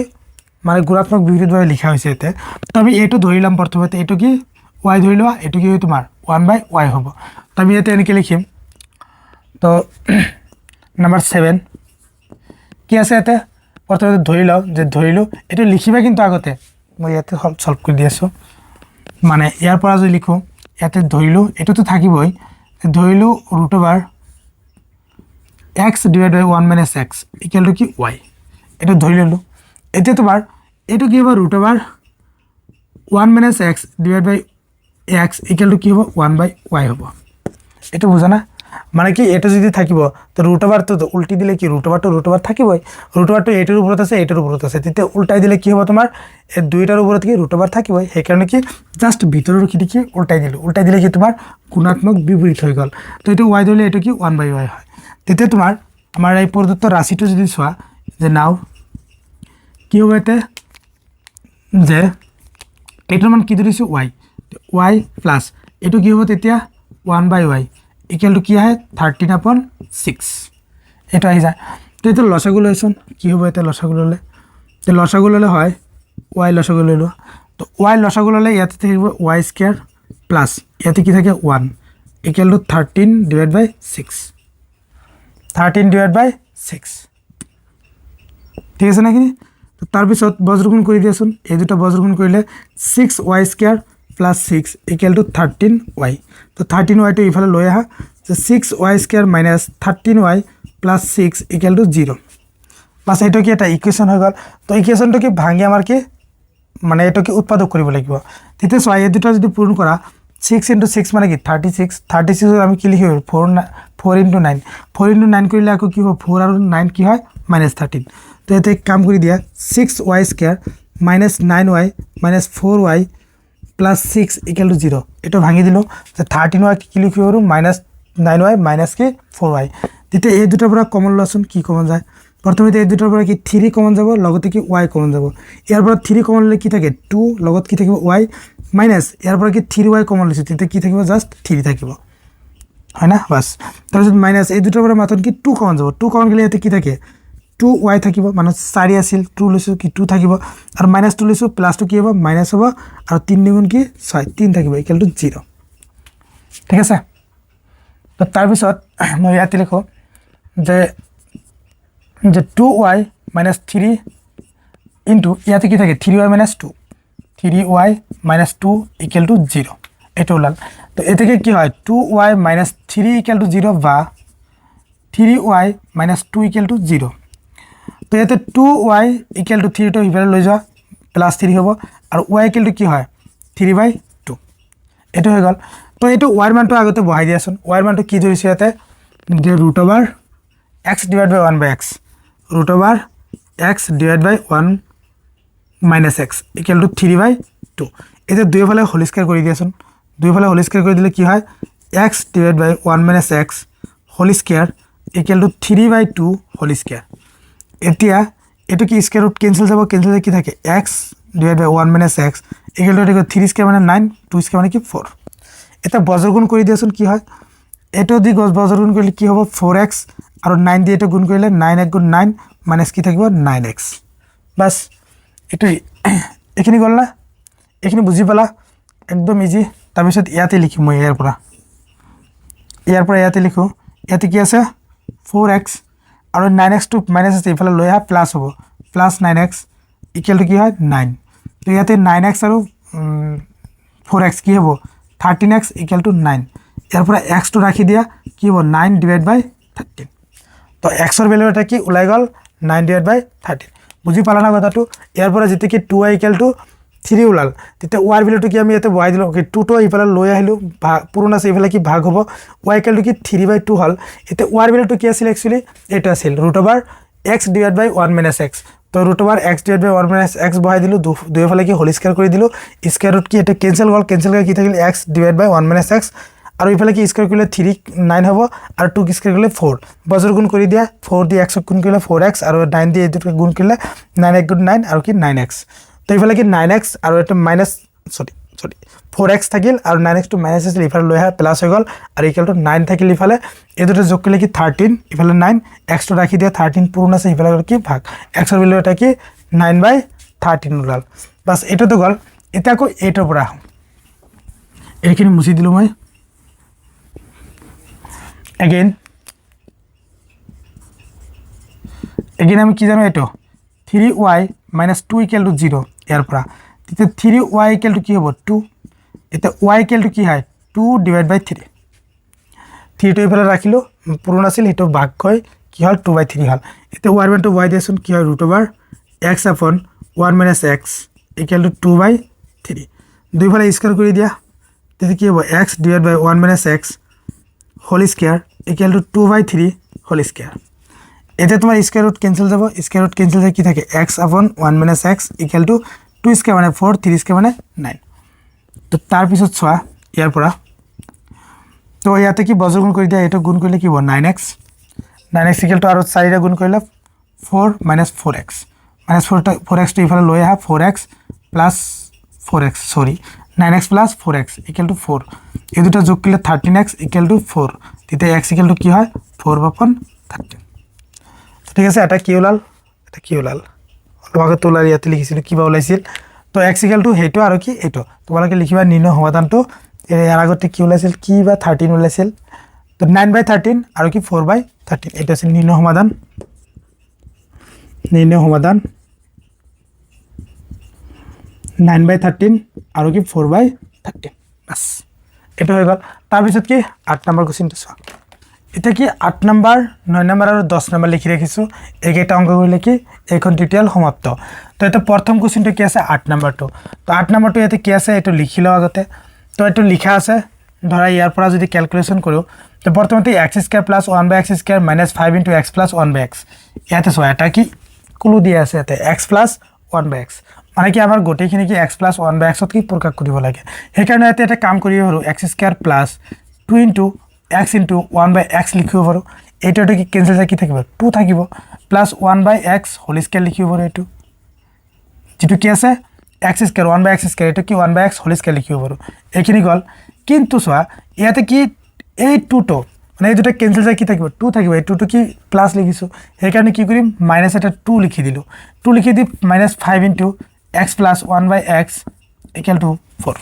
মানে গুণাত্মক বিপরীতভাবে লেখা হয়েছে এতে তো আমি এটো ধরিলাম প্রথমতে এটো কি y ধরিলো এটো কি তোমার 1/y হবে তো আমি এতে এনেকে লিখিম তো নাম্বার 7 কি আছে এতে প্রথমতে ধরিলাও যে ধরিলো এটো লিখিবা কিন্তু আগতে মই এতে সলভ কৰি দিয়েছো মানে ইয়াৰ পৰা যদি লিখো ইয়াতে ধৰিলো এটো তো থাকিবই ধৰিলো √r x / 1 - x = কি y এটা ধৰি ললো এতিয়া তোমাৰ এটো কি হ'ব √r 1 - x / x = কি হ'ব 1/y হ'ব এটা বুঝা না মানে কি এটা যদি থাকিব তো √r তো উল্টি দিলে কি √r তো √r থাকিবই √r তো এটার উপৰত আছে এটাৰ উপৰত আছে তেতিয়া উল্টাই দিলে কি হ'ব তোমাৰ এই দুইটাৰ উপৰত কি √r থাকিবই সেই কাৰণে কি জাস্ট ভিতৰৰ খিটি কি উল্টাই দিলে কি তোমাৰ গুণাত্মক বিপৰীত হৈ গল তো এটা y ধৰিলে এটা কি 1/y হয় তেতিয়া তোমাৰ আমাৰ এই প্ৰদত্ত ৰাশিটো যদি চোৱা যে নাও কি হবে এতে যে এটার মান কি ধরিছো y প্লাস এটো কি হবে তেতিয়া 1/y = কি হয় 13/6 এটা আহি যায় তো এটা লসাগু লইছন কি হবে এটা লসাগু ললে তো লসাগু ললে হয় y লসাগু লইলো তো y লসাগু ললে ইয়াতে থাকিব y² প্লাস ইয়াতে কি থাকে 1 = 13/6 13/6 ঠিক আছে নাকি তো তার পিছত বজ্রগুণ কৰি দিয়াছোন এই দুটা বজ্ৰগুণ কৰিলে 6y² + 6 = 13y তো 13y টো ইফালে লৈ আহা যে 6y² - 13y + 6 = 0 বাস এটা কি এটা ইকুয়েশন হৈ গল তো ইকুয়েশনটো কি ভাঙি আমাৰ কি মানে এটা কি উৎপাদক কৰিব লাগিব তেতিয়া সোয়া এই দুটা যদি পূৰণ কৰা 6 * 6 মানে কি 36 আমি কি লিখিব 4 × 9 4 × 9 কৰিলে আকৌ কি হ'ব 4 আৰু 9 কি হয় -13 তো এতে কাম কৰি দিয়া 6y² - 9y - 4y + 6 = 0 এটা ভাঙি দিলো যে 13y কি লিখিব আৰু -9y - কি 4y তেতিয়া এই দুটাৰ পৰা কমন লোৱাচোন কি কমন যায় প্ৰথমতে এই দুটাৰ পৰা কি 3 কমন যাব লগতে কি y কমন যাব ইয়াৰ পৰা 3 কমন ললে কি থাকে 2 লগত কি থাকিব y মাইনাস ইয়াৰ পৰা কি 3y কমন লৈছে তেতিয়া কি থাকিব জাস্ট 3 থাকিব হয় না বাস তাৰপিছত মাইনাস এই দুটাৰ পৰা মাত্ৰ কি 2 কমন যাব 2 কমন গলে ইয়াতে কি থাকে 2y থাকিব মানে 4 আছিল 2 লৈছো কি 2 থাকিব আৰু মাইনাস 2 লৈছো প্লাস 2 কি হ'ব মাইনাস হ'ব আৰু 3 দুগুণ কি 6 3 থাকিব ইকুয়াল টু 0 ঠিক আছে তো তাৰপিছত মই ইয়াতে লিখো যে 2y minus 3 into ইয়াতে কি থাকে 3y minus 2 3y minus 2 equal to 0 এটা ওলাল তো এতে কি হয় 2y minus 3 equal to 0 বা 3y minus 2 equal to 0 তো এতে 2y equal to 3 তো ইফালে লৈ যাও প্লাস 3 হ'ব আৰু y equal to কি হয় 3/2 এটা হৈ গল তো এটো y এর মানটো আগতে বহাই দিয়াছন y এর মানটো কি ধৰিছে ইয়াতে যে √x divided by 1/x root over x divided by 1 minus x equal to 3/2 এতে দুই ফালে হোল স্কয়ার কৰি দিয়াছন দুই ফালে হোল স্কয়াৰ কৰি দিলে কি হয় x divided by 1 minus x whole square equal to 3/2 whole square এতিয়া এটো কি স্কয়ার রুট ক্যান্সেল যাব ক্যান্সেল কি থাকে x divided by 1 minus x equal to 3 square মানে 9 2 স্কয়ার মানে কি 4 এটা বজ্রগুণ কৰি দিয়াছন কি হয় এটো দি বজ্ৰগুণ কৰিলে কি হ'ব 4x আৰু 9 দিয়ে এটা গুণ কৰিলে 9 * 9 মাইনাস কি থাকিব 9x বাস এটাই এখানে গল না এখানে বুঝি পালা একদম ইজি তাৰপিছত ইয়াতে লিখিম মই ইয়াৰ পৰা ইয়াতে লিখো ইয়াতে কি আছে 4x আৰু 9x টু মাইনাস আছে ইফালে লৈ আহা প্লাস হ'ব প্লাস 9x ইকুয়াল টু কি হয় 9 তো ইয়াতে 9x আৰু 4x কি হ'ব 13x ইকুয়াল টু 9 ইয়াৰ পৰা x টু ৰাখি দিয়া কি হ'ব 9 ডিভাইড বাই 13 তো x এর ভ্যালু এটা কি ওলাই গল 9 ডিভাইড বাই 13 বুঝি পালা না কথাটো ইয়াৰ পৰা যেতে কি 2y ইকুয়াল টু 3 ওলাল তেতিয়া y এর ভ্যালুটো কি আমি এতে বহাই দিলো কি 2 তো ইফালে লৈ আহিলো পুরোনা আছে ইফালে কি ভাগ হ'ব y ইকুয়াল টু কি 3/2 হল এতে y এর ভ্যালুটো কি আছিল एक्चुअली এটা আছিল √x divide by 1 minus x তো √x divide by 1 minus x বহাই দিলো দুই ফালে কি হোল স্কয়ার কৰি দিলো স্কয়াৰ ৰুট কি এটা ক্যান্সেল গল ক্যান্সেল কৰি কি থাকিল x divide by 1 minus x আৰু ইফালে কি স্কয়াৰ কৰিলে 3 9 হ'ব আৰু 2 কি স্কয়াৰ কৰিলে 4 বজ্ৰ গুণ কৰি দিয়া 4 দি x গুণ কৰিলে 4x আৰু 9 দি এই দুটো গুণ কৰিলে 9 * 9 আৰু কি 9x তো ইফালে কি 9x আৰু এটা মাইনাস সৰি 4x থাকিল আৰু 9x টু মাইনাস আছে ইফালে লৈ আহা প্লাস হৈ গল আৰু ইকুয়াল টু 9 থাকিল ইফালে এই দুটো যোগ কৰিলে কি 13 ইফালে 9 x টু ৰাখি দিয়া 13 পূৰণ আছে ইফালে কি ভাগ x এর ভ্যালু এটা কি 9/13 ওলাল বাস এটা তো গল এটা কো এটাৰ পৰা এইখিনি মুছি দিলো মই again আমি কি জানো এটো 3y - 2 = 0 এর পৰা তেতিয়া 3y = কি হ'ব 2 এটা y = কি হয় 2 ডিভাইড বাই 3 3 টো ইফালে ৰাখিলো পুরনো আছিল এটো ভাগ হয় কি হল 2/3 হল এটা y মান টু y দিয়াছন কি হয় √x upon 1 minus x equal to 2/3 দুই ফালে স্কয়ার কৰি দিয়া তেতিয়া কি হ'ব x divide by 1 minus x whole square equal to 2/3 whole square এতে তোমার স্কয়ার রুট ক্যান্সেল যাব স্কয়ার রুট ক্যান্সেল যায় কি থাকে x upon 1 minus x equal to 2 square মানে 4 3 স্কয়ার মানে 9 তো তার পিছত ছোৱা ইয়াৰ পৰা তো ইয়াতে কি বজ্ৰগুণ কৰি দিয়া এটা গুণ কৰিলে কি হ'ব 9x equal to আৰু 4 টা গুণ কৰিলে 4 - 4x - 4x to ইফালে লৈ আহা 4x plus 4x sorry 9x plus 4x equal to 4 এই দুটো যোগ করলে 13x equal to 4 তেতিয়া x equal to কি হয় 4/13 ঠিক আছে এটা কি ওলাল লগে তোলার ইয়াতে লিখিছিল কিবা ওলাইছিল তো x equal to হেটো আৰু কি এটো তোমালোকে লিখিবা নিৰ্ণয় সমাধানটো এর আগতে কি ওলাইছিল কি বা 13 ওলাইছিল তো 9/13 আৰু কি 4/13 এটা আছিল নিৰ্ণয় সমাধান 9/13 আৰু কি 4/13 বাস এটা হৈ গল তাৰ পিছত কি 8 নম্বৰ কোশ্চেনটো চোৱা এটা কি 8 নম্বৰ 9 নম্বৰ আৰু 10 নম্বৰ লিখি ৰাখিছো এইকেইটা অংক কৰিলে কি এইখন টিউটোৰিয়াল সমাপ্ত তো এটা প্ৰথম কোশ্চেনটো কি আছে 8 নম্বৰটো তো 8 নম্বৰটো ইয়াতে কি আছে এটো লিখি লও আগতে তো এটো লিখা আছে ধৰা ইয়াৰ পৰা যদি ক্যালকুলেশন কৰো তো প্ৰথমতে x² + 1/x² - 5 * x + 1/x ইয়াতে চোৱা এটা কি ক্লু দিয়া আছে এতে x + 1/x মানে কি আমাৰ গোটেইখিনি কি x + 1/x ত কি প্ৰকাশ কৰিব লাগে সেই কাৰণে এটা কাম কৰিব পাৰো x² + 2 * x * 1/x লিখিব পাৰো এইটো কি কেনসেল যায় কি থাকিব 2 থাকিব প্লাস 1/x হোল স্কয়ার লিখিব পাৰো এইটো যেটো কি আছে x স্কয়াৰ 1/x স্কয়াৰ এটা কি 1/x হোল স্কয়াৰ লিখিব পাৰো এইখিনি গল কিন্তু সোয়া ইয়াতে কি এই 2 টো মানে এই দুটা কেনসেল যায় কি থাকিব 2 থাকিব এই 2 টো কি প্লাস লিখিছো এই কারণে কি কৰিম মাইনাস এটা 2 লিখি দিলো 2 লিখি দি -5 * x + 1/x = 4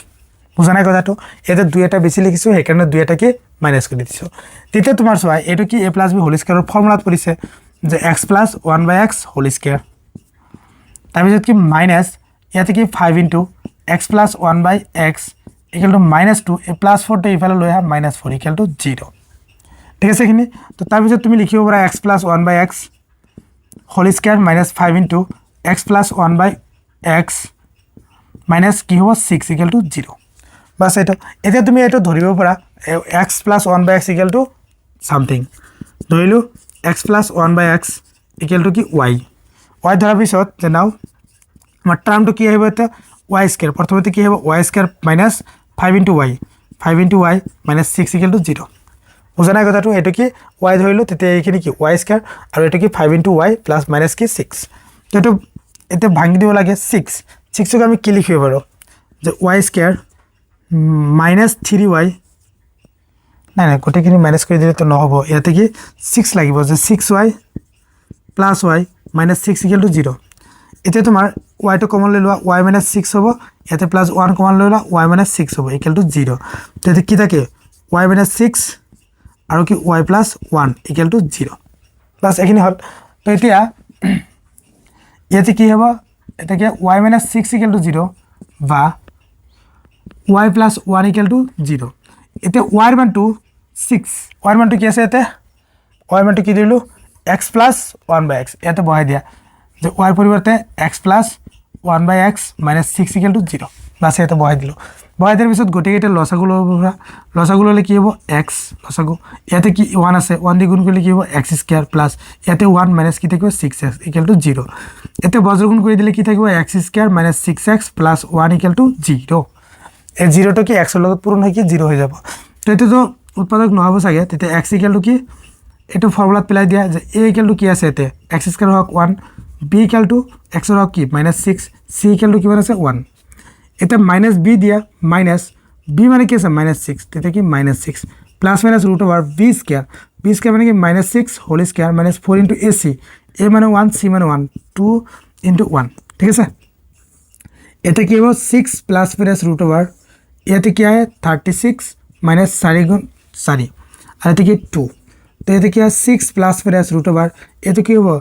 বুঝা নাই কথাটো এতে 2 এটা বেশি লিখিছো এই কারণে 2 এটাকে মাইনাস কৰি দিছো তেতিয়া তোমাৰ সোয়া এটো কি a + b হোল স্কয়াৰৰ ফৰ্মুলাত পৰিছে যে x + 1/x হোল স্কয়াৰ তাৰপিছত কি মাইনাস ইয়াতে কি 5 * x + 1/x = -2 a + 4 টো ইফালে লৈ আহা -4 = 0 ঠিক আছে এখিনি তো তাৰপিছত তুমি লিখিব পাৰা x + 1/x whole square -5 * x + 1/x minus কি হ'ব 6 = 0 বাস এটা এতিয়া তুমি এটা ধৰিব পাৰা x + 1/x = সামথিং ধৰিলো x + 1/x = কি y y ধৰাৰ পিছত যে নাও আমাৰ টাৰ্মটো কি আহিব এটা y স্কয়াৰ প্ৰথমতে কি হ'ব y স্কয়ার -5 * y 5 * y - 6 = 0 বুঝা নাই কথাটো এটো কি y ধৰিলো তেতিয়া এইখিনি কি y স্কয়াৰ আৰু এটো কি 5 * y + কি 6 তো এটো এতে ভাঙি দিব লাগে 6 6 ক আমি কি লিখিব পাৰো যে y স্কয়াৰ -3y না না কোটেখিনি মাইনাস কৰি দিলে তো নহব ইয়াতে কি 6 লাগিব যে 6y + y - 6 = 0 এতিয়া তোমাৰ y টো কমন লৈ লোৱা y - 6 হ'ব ইয়াতে +1 কমন লৈ লোৱা y - 6 হ'ব = 0 তেতিয়া কি থাকে y - 6 আৰু কি y + 1 = 0 বাস এখিনি হল তো এতিয়া ইয়াতে কি হ'ব এটা কি y - 6 = 0 বা y + 1 = 0 এতিয়া y এর মানটো 6 y এর মানটো কি আছে এতে y এর মানটো কি দিলু x + 1/x এতে বহাই দিয়া যে y এর পরিবর্তে x + 1/x - 6 = 0 বাস এতে বহাই দিলু বহাই দেওয়ার পিছত গোটেই এটা লসাগুলো হলে কি হবে x লসাগু এতে কি 1 আছে 1 দিয়ে গুণ করলে কি হবে x² প্লাস এতে 1 মাইনাস কি থাকবে 6x = 0 এতে বজ্রগুণ করে দিলে কি থাকবে x² - 6x + 1 = 0 এই 0 টো কি x এর লগত পূরণ হয় কি 0 হয়ে যাব তো এতে তো উৎপাদক নহব সাগে তেতে x = কি এটা ফর্মুলাত পেলাই দিয়া যে a = কি আছে এতে x² হক 1 b = x হক কি -6 c = কি আছে 1 এটা -b দিয়া মাইনাস b মানে কি আছে -6 তেতে কি -6 প্লাস মাইনাস √b² b² মানে কি -6 হোল স্কয়ার -4 * ac a মানে 1 c মানে 1 2 * 1 ঠিক আছে এটা কি হবে 6 প্লাস মাইনাস √, এতে কি হয় 36 মাইনাস 4 গুণ 4 আর এতে কি 2 তো এতে কি হয় 6 প্লাস মাইনাস √, এতে কি হবে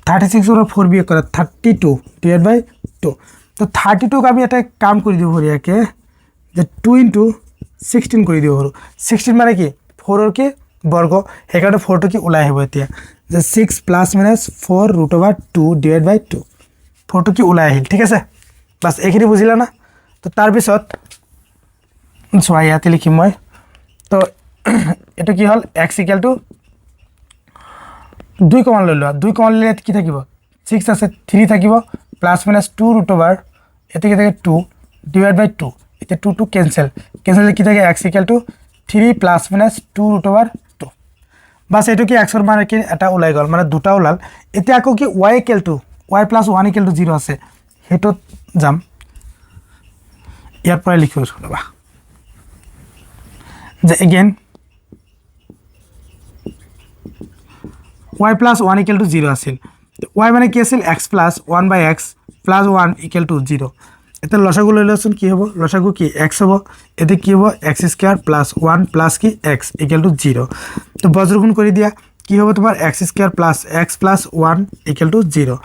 36 ওর 4 বিয়োগ করা 32 / 2 তো 32 কে আমি একটা কাম করে দিব হরিয়াকে যে 2 * 16 করে দিব হরু 16 মানে কি 4 এর কি বর্গ এখানে 4 টো কি ওলাই হবে এতিয়া যে 6 প্লাস মাইনাস 4 √2 / 2 4 টো কি ওলাই আহিল ঠিক আছে বাস এইখিনি বুঝিলা না তো তার পিছত সোয়া ইয়াতে লিখিম মই তো এটা কি হল x = 2 কমন লৈ লোৱা 2 কমন ললে কি থাকিব 6 আছে 3 থাকিব প্লাস মাইনাস 2 √, এতে কি থাকে 2 / 2 এটা 2 2 ক্যান্সেল কি থাকে x = 3 প্লাস মাইনাস 2 √2 বাস এটো কি x এর মান কি এটা ওলাই গল মানে দুটা ওলাল এতিয়া আকৌ কি y = y + 1 = 0 আছে হেটো জাম ইয়াৰ পৰা লিখিব ৰবা যে again y + 1 = 0 আছিল y মানে কি আছিল x + 1/x + 1 = 0 এটা লসাগু লৈ লচোন কি হ'ব লসাগু কি x হ'ব এতে কি হ'ব x² + 1 + কি x = 0 তো বজ্রগুণ কৰি দিয়া কি হ'ব তোমাৰ x² + x + 1 = 0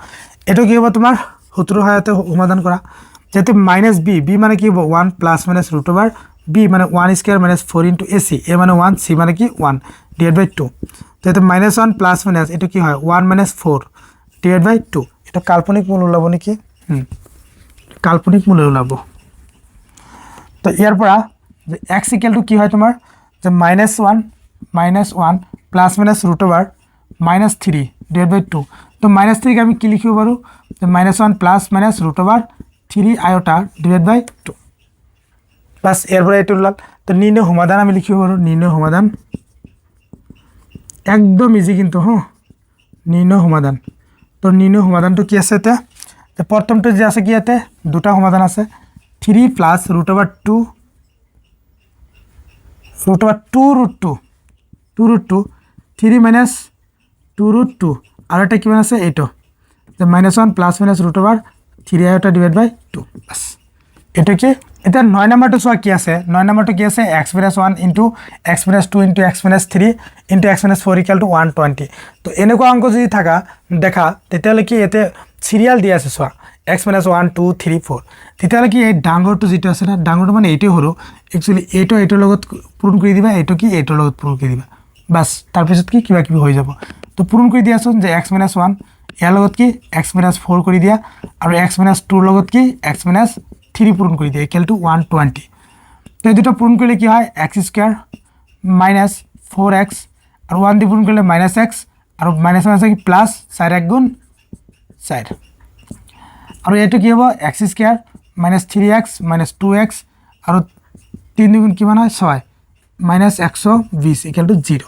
এটো কি হ'ব তোমাৰ সূত্ৰ হায়াতে সমাধান কৰা যেতে -b মানে কি হ'ব 1 + মাইনাস √, b মানে 1² - 4 * ac a মানে 1 c মানে কি 1 / 2 তো এতে -1 প্লাস মাইনাস এটা কি হয় 1 - 4 / 2 এটা কাল্পনিক মূল ওলাব নেকি কাল্পনিক মূল ওলাব তো ইয়াৰ পৰা যে x = কি হয় তোমাৰ যে -1 প্লাস মাইনাস √, -3 / 2 তো -3 কে আমি কি লিখিব পাৰো যে -1 প্লাস মাইনাস √, 3 আয়টা / 2 বাস এৰ পৰে এটা ওলাল তো নিৰ্ণয় সমাধান আমি লিখিব পাৰো নিৰ্ণয় সমাধান একদম ইজি কিন্তু হ্যাঁ নিৰ্ণয় সমাধান তো নিৰ্ণয় সমাধানটো কি আছে এতিয়া যে প্ৰথমটো যে আছে কি ইয়াতে দুটা সমাধান আছে 3 প্লাস √2 √2 3 মাইনাস 2√2 আর এটা কি আছে এইটো যে -1 প্লাস মাইনাস √3 এটা ডিভাইড বাই 2 বাস এটা কি এটা 9 নম্বৰটো সোয়া কি আছে 9 নম্বৰটো কি আছে x - 1 * x - 2 * x - 3 * x - 4 = 120 তো এনেকুৱা অংক যদি থাকা দেখা তেতিয়ালে কি এতে সিরিয়াল দি আছে সোয়া x - 1 2 3 4 তেতিয়ালে কি এই ডাঙৰটো যেটো আছে না ডাঙৰটো মানে এইটো হৰো একচুয়ালি এইটোৰ লগত পূৰণ কৰি দিবা এইটো কি এইটোৰ লগত পূৰণ কৰি দিবা বাস তাৰ পিছত কি কিবা কিবি হৈ যাব তো পূৰণ কৰি দিয়াছোন যে x - 1 ইয়াৰ লগত কি x - 4 কৰি দিয়া আৰু x - 2 লগত কি x - 3 পূরণ করে দিয়ে ইকুয়াল টু 120 তো এই দুটো পূরণ করলে কি হয় x স্কয়ার মাইনাস 4x আর 1 দিয়ে পূরণ করলে -x আর মাইনাস আছে কি প্লাস 4 1 গুণ 4 আর এটা কি হবে x square minus 3x minus 2x আর 3 গুণ কি মানে হয় 6 -120 ইকুয়াল টু 0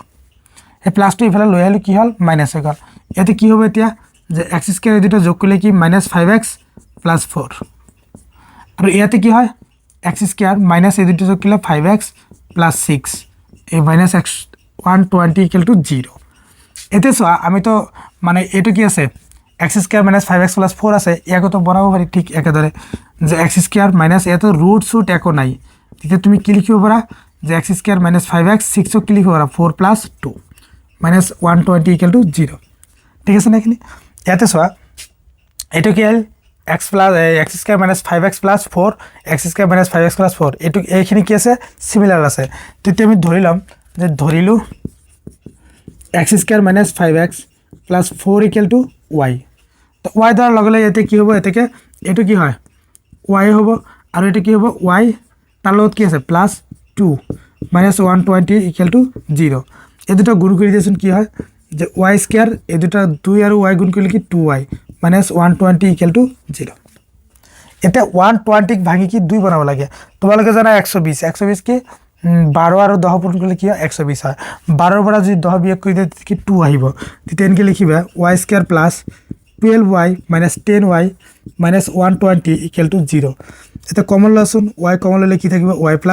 এই প্লাসটো ইফালে লৈ আহিলে কি হল মাইনাস হৈ গল এতে কি হবে এতিয়া যে x স্কয়ার এই দুটো যোগ করলে কি -5x + 4 আর ইয়াতে কি হয় x স্কয়ার মাইনাস এই দুটো যোগ করলে 5x + 6 এই -x 120 = 0 এতে সোয়া আমি তো মানে এটো কি আছে x স্কয়ার - 5x + 4 আছে ইয়াকে তো বনাবো পারি ঠিক একেদরে যে x স্কয়ার মাইনাস এত রুট সুট একো নাই ঠিক তুমি কি লিখিব পারা যে x স্কয়ার - 5x 6 ও কি লিখিব পারা 4 + 2 -120 = 0 ঠিক আছে না এখানে ইয়াতে সোয়া এটো কি হল x square - 5x + 4 x square - 5x + 4 এটু এইখিনি কি আছে সিমিলার আছে তেতিয়া আমি ধরিলাম যে ধরিলু x স্কয়ার - 5x + 4 = y তো y দ্বারা লগলে এতে কি হবে এতেকে এটু কি হয় y হবে আর এটা কি হবে y তার লগত কি আছে +2 -120 = 0 এই দুটো গুণ করে দিয়েছেন কি হয় যে y স্কয়ার এই দুটো 2 আর y গুণ করলে কি 2y -120 = 0 এটা 120 ভাঙি কি 2 বানাব লাগে তোমালোকে জানা 120 কি 12 আর 10 পূরণ করলে কি হয় 120 হয় 12 পৰা যদি 10 বিয়োগ কৰি দিয়ে কি 2 আহিব তেতিয়া এনেকে লিখিবা y স্কয়ার + 12y - 10y -120 = 0 এটা কমন লসুন y কমন ললে কি থাকিব y +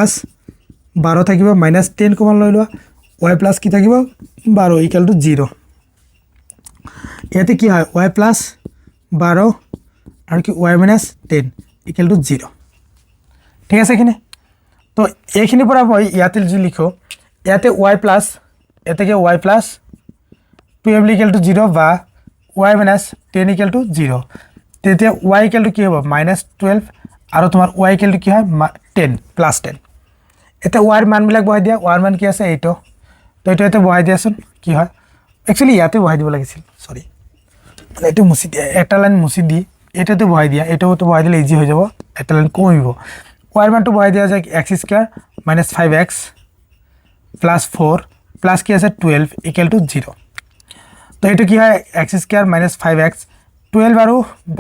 12 থাকিব -10 কমন লৈ লোৱা y + কি থাকিব 12 = 0 ইয়াতে কি হয় y + 12 আর কি y - 10 = 0 ঠিক আছে এখানে তো এইখিনি পৰা মই ইয়াতে যি লিখো ইয়াতে y প্লাস এটাকে y প্লাস 12 = 0 বা y - 10 = 0 তেতে y = কি হবে -12 আর তোমার y = কি হয় 10 +10 এটা y এর মান বিলাক বহাই দিয়া y এর মান কি আছে এইটো তো এটাতে বহাই দিয়াছুন কি হয় एक्चुअली ইয়াতে বহাই দিব লাগিছিল সরি মানে এটা মুছি দিয়া একটা লাইন মুছি দি এটাতে বহাই দিয়া এটাও তো বহাই দিলে ইজি হয়ে যাব একটা লাইন কমিব y এর মানটো বহাই দিয়া যায় x স্কয়ার - 5x + 4 প্লাস কি আছে 12 = 0 তো এটা কি হয় x স্কয়ার - 5x 12 আর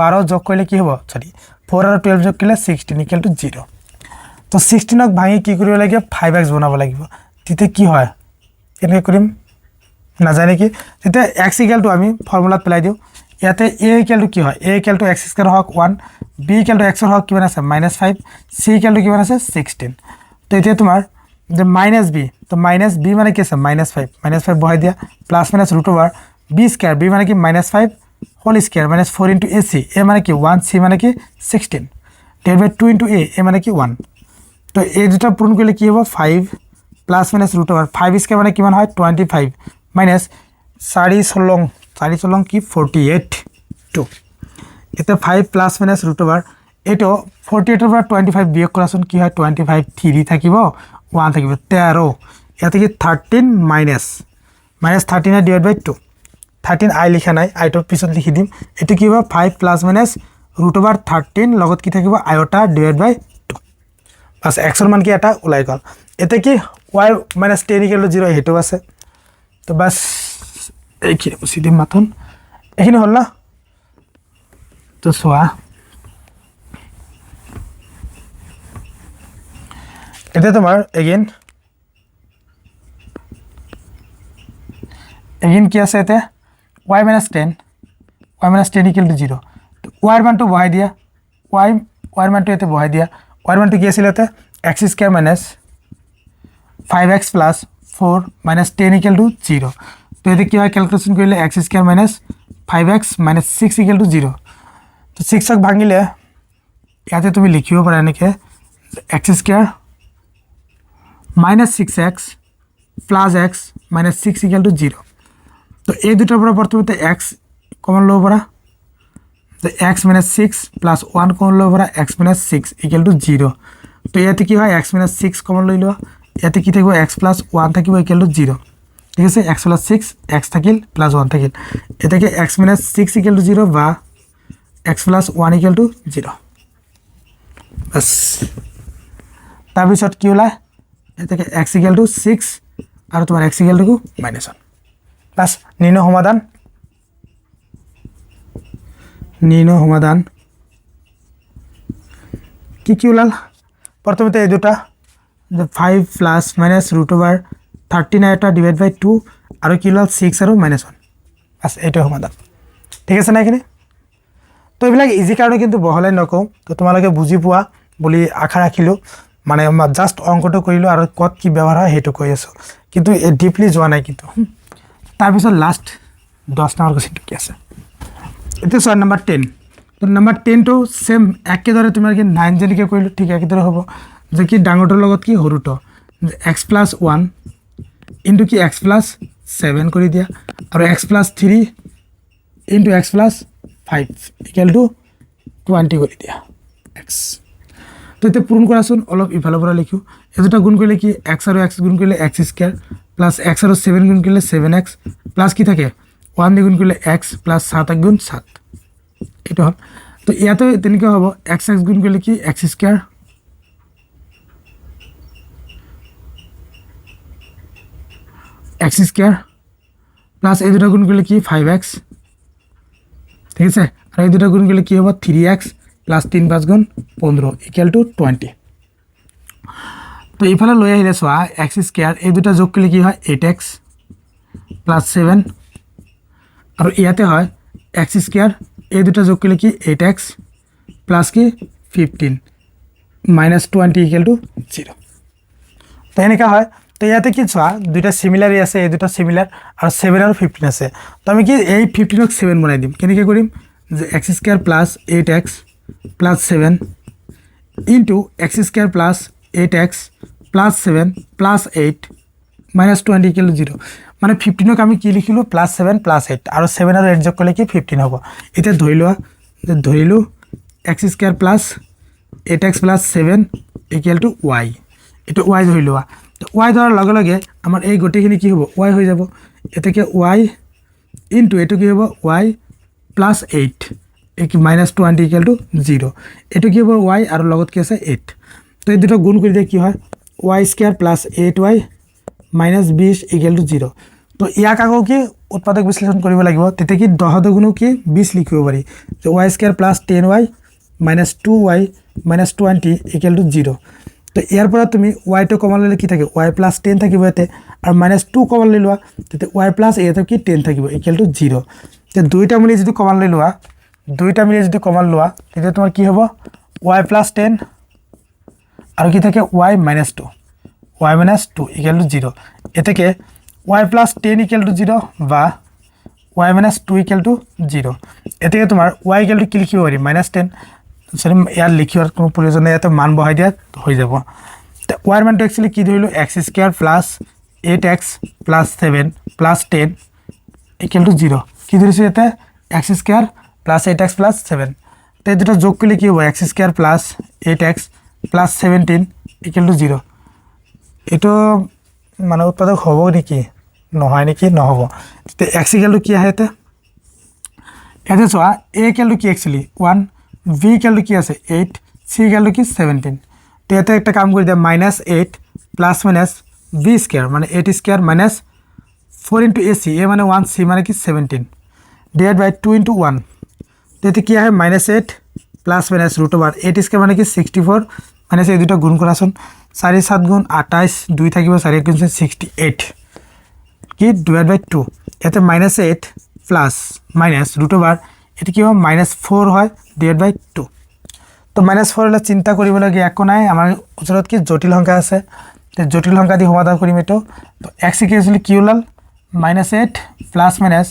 12 যোগ করলে কি হবে সরি 4 আর 12 যোগ করলে 16 = 0 তো 16 ক ভাঙি কি কৰিব লাগে 5x বনাব লাগিব তিতে কি হয় এনে কৰিম না জানি কি তিতে x = আমি ফর্মুলাত পেলাই দিও ইয়াতে a = কি হয় a = x স্কয়ার হক 1 b = x হক কিমান আছে -5 c = কিমান আছে 16 তো এতিয়া তোমাৰ যে -b তো -b মানে কি আছে -5 বহাই দিয়া plus minus √over b square b মানে কি -5 হোল স্কয়ার -4 * ac a মানে কি 1 c মানে কি 16 / 2 * a মানে কি 1 তো এই দুটা পূরণ করলে কি হবে 5 প্লাস মাইনাস √ওভার 5 স্কয়ার মানে কিমান হয় 25 মাইনাস 4 সলং কি 48 2 এটা 5 প্লাস মাইনাস √ওভার এটো 48 এর পৰা 25 বিয়োগ কৰাছুন কি হয় 25 3 থাকিব 1 থাকিব 13 ইয়াতে কি 13 মাইনাস -13 ডিভাইড বাই 2 13 আই লিখা নাই আইটো পিছত লিখি দিম এটো কি হবে 5 প্লাস মাইনাস √ওভার 13 লগত কি থাকিব আইটা ডিভাইড বাই 2 বাস x এর মান কি এটা ওলাই গল এতে কি y - 10 = 0 হেটো আছে তো বাস এইখিনি মুছি দিম মাথন এইখিনি হল না তো সোয়া এটা তোমার এগেইন এগেইন কি আছে ইয়াতে y - 10 = 0 তো y এর মানটো বহাই দিয়া y এর মানটো ইয়াতে বহাই দিয়া y এর মানটো কি আছিল ইয়াতে x² - 5x + 4 - 10 = 0 তো এতে কি হয় ক্যালকুলেশন কৰিলে x² - 5x - 6 = 0 তো 6 ক ভাঙিলে ইয়াতে তুমি লিখিব পাৰা এনেকে x² - 6x + x - 6 = 0 তো এই দুটোর পৰা প্ৰথমতে x কমন লব পাৰা তো x - 6 + 1 কমন লব পাৰা x - 6 = 0 তো ইয়াতে কি হয় x - 6 কমন লৈ লোৱা ইয়াতে কি থাকিব x + 1 থাকিব = 0 ঠিক আছে x + 6 x থাকিল + 1 থাকিল এটাকে x - 6 = 0 বা x + 1 = 0 বাস তাৰপিছত কি ওলায় এটাকে x = 6 আৰু তোমাৰ x = -1 বাস নিৰ্ণয় সমাধান কি ওলাল প্ৰথমতে এই দুটা 5 + -√13 এটা ডিভাইড বাই 2 আৰু কি ওলাল 6 আৰু -1 বাস এইটো সমাধান ঠিক আছে না এখানে তো এইবিলাক ইজি কাৰণে কিন্তু বহলাই নকওঁ তো তোমালোকে বুজি পোৱা বুলি আশা ৰাখিলোঁ মানে জাষ্ট অংকটো কৰিলোঁ আৰু ক'ত কি ব্যৱহাৰ হয় সেইটো কৈ আছোঁ কিন্তু ডিপলি যোৱা নাই কিন্তু তাৰপিছত লাষ্ট 10 নম্বৰ কোৱেশ্চনটো কি আছে এটা 6 নম্বৰ 10 তো নম্বৰ 10 টো সেম একেদৰে তোমাৰ কি 9 যেনেকৈ কৰিলোঁ ঠিক একেদৰে হ'ব যে কি ডাঙৰটোৰ লগত কি সৰুটো x + 1 ইনটু কি x + 7 কৰি দিয়া আৰু x + 3 ইনটু x + 5 = 20 কৰি দিয়া x তো এটা পূৰণ কৰাচোন অলপ ইফালৰ পৰা লিখো এই দুটা গুণ কৰিলে কি x আৰু x গুণ কৰিলে x² + x আৰু 7 গুণ কৰিলে 7x প্লাস কি থাকে 1 দিয়ে গুণ কৰিলে x + 7 গুণ 7 এটা হল তো ইয়াতে তেনেকৈ হ'ব x গুণ কৰিলে কি x² প্লাস এই দুটা গুণ কৰিলে কি 5x ঠিক আছে আৰু এই দুটা গুণ কৰিলে কি হ'ব 3x + 3 5 গুণ 15 = 20 তো এইফালে লৈ আহিলে চোৱা x² এই দুটা যোগ কৰিলে কি হয় 8x + 7 আৰু ইয়াতে হয় x² এই দুটা যোগ কৰিলে কি 8x প্লাস কি 15 - 20 = 0 তো এনেকা হয় তো ইয়াতে কি চোৱা দুইটা সিমিলারই আছে এই দুটা সিমিলার আর 7 আর 15 আছে তো আমি কি এই 15 ক 7 বনাই দিম কেনেকৈ কৰিম যে x² + 8x + 7 into x² + 8x + 7 + 8 - 20 = 0 মানে 15 ক আমি কি লিখিলো +7 + 8 আৰু 7 আৰু 8 যোগ কৰিলে কি 15 হ'ব এটা ধৰিলো x² + 8x + 7 = y এটা y ধৰিলো তো y ধৰাৰ লগে লগে আমাৰ এই গোটেইখিনি কি হ'ব y হৈ যাব এটাকে y ইনটু এটো কি হ'ব y + 8 -20 = 0 এটো কি হ'ব y আৰু লগত কি আছে 8 তো এই দুটো গুণ কৰি দিয়ে কি হয় y² + 8y - 20 = 0 তো ইয়াক আকৌ কি উৎপাদক বিশ্লেষণ কৰিব লাগিব তেতিয়া কি 10 গুণ কি 20 লিখিব পাৰি যে y² + 10y - 2y - 20 = 0 তো ইয়াৰ পৰা তুমি y টো কমন ললে কি থাকে y + 10 থাকিব এতে আৰু -2 কমন লৈ লোৱা তেতিয়া y + a টো কি 10 থাকিব = 0 তে দুইটা মিলি যদি কমন লৈ লোৱা তেতিয়া তোমাৰ কি হ'ব y + 10 আৰু কি থাকে y - 2 = 0 এটাকে y + 10 = 0 বা y - 2 = 0 এটাকে তোমাৰ y = কি লিখিব পাৰি -10 সরি ইয়ার লিখিবার কোনো প্রয়োজন নেই এত মান বহাই দিয়া হয়ে যাব তো y এর মানটা एक्चुअली কি ধরিলো x² + 8x + 7 + 10 = 0 কি ধরিছে এতে x² + 8x + 7 তো এই দুটো যোগ করলে কি হবে x² + 8x + 17 = 0 এটা মানে উৎপাদক হব নাকি নহয় নাকি নহব তো x = কি আহে এতে এতে চোৱা a = কি एक्चुअली 1 v = কি আছে 8 c = কি 17 তো এতে একটা কাম করে দাও -8 + v² মানে 8² - 4 * ac a মানে 1 c মানে কি 17 ডিভাইড বাই 2 * 1 তো এতে কি হয় -8 + √8² মানে কি 64 মানে এই দুটো গুণ কৰাচোন 4 7 গুণ 28 2 থাকিব 4 গুণ 68 কি ডিভাইড বাই 2 ইয়াতে -8 প্লাস মাইনাস ৰুট ওভাৰ এটো কি হয় -4 হয় /2 তো -4 হলে চিন্তা কৰিবলগীয়া একো নাই আমাৰ ওচৰত কি জটিল সংখ্যা আছে তে জটিল সংখ্যা দি সমাধান কৰিম এটো তো x ইকুৱেল কি ওলাল -8 প্লাস মাইনাস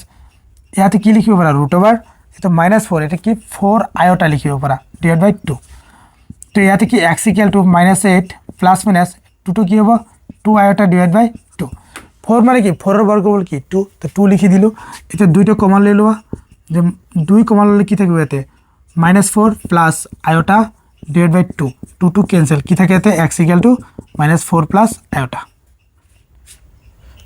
ইয়াতে কি লিখিব পাৰা ৰুট ওভাৰ এটো -4 এটা কি 4 আয়তা লিখিব পাৰা /2 তো ইয়াতে কি x equal to -8 plus minus 2 কি হ'ব 2 আয়তা /2 4 মানে কি 4 এর বর্গমূল কি 2 তো 2 লিখি দিলো এটা দুইটা কমন লৈ লোৱা যে 2 কমন ললে কি থাকিব এতে -4 প্লাস আয়তা /2 2 ক্যান্সেল কি থাকে এতে x ইকুয়াল টু -4 প্লাস আয়তা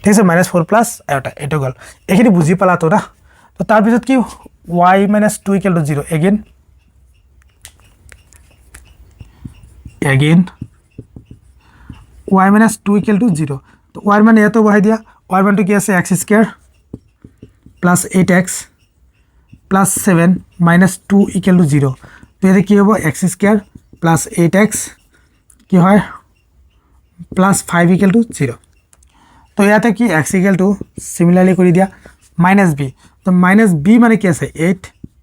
ঠিক আছে -4 প্লাস আয়তা এটা গল এখিনি বুজি পালা তো না তো তার পিছত কি y - 2 equal to 0 again y - 2 equal to 0 তো y মানে এত বহাই দিয়া y মানে কি আছে x square plus 8x plus 7 -2 equal to 0 তো এতে কি হবে x স্কয়ার প্লাস 8x কি হয় প্লাস 5 ইকুয়াল টু 0 তো ইয়াতে কি x ইকুয়াল টু সিমিলারলি কৰি দিয়া -b তো -b মানে কি আছে 8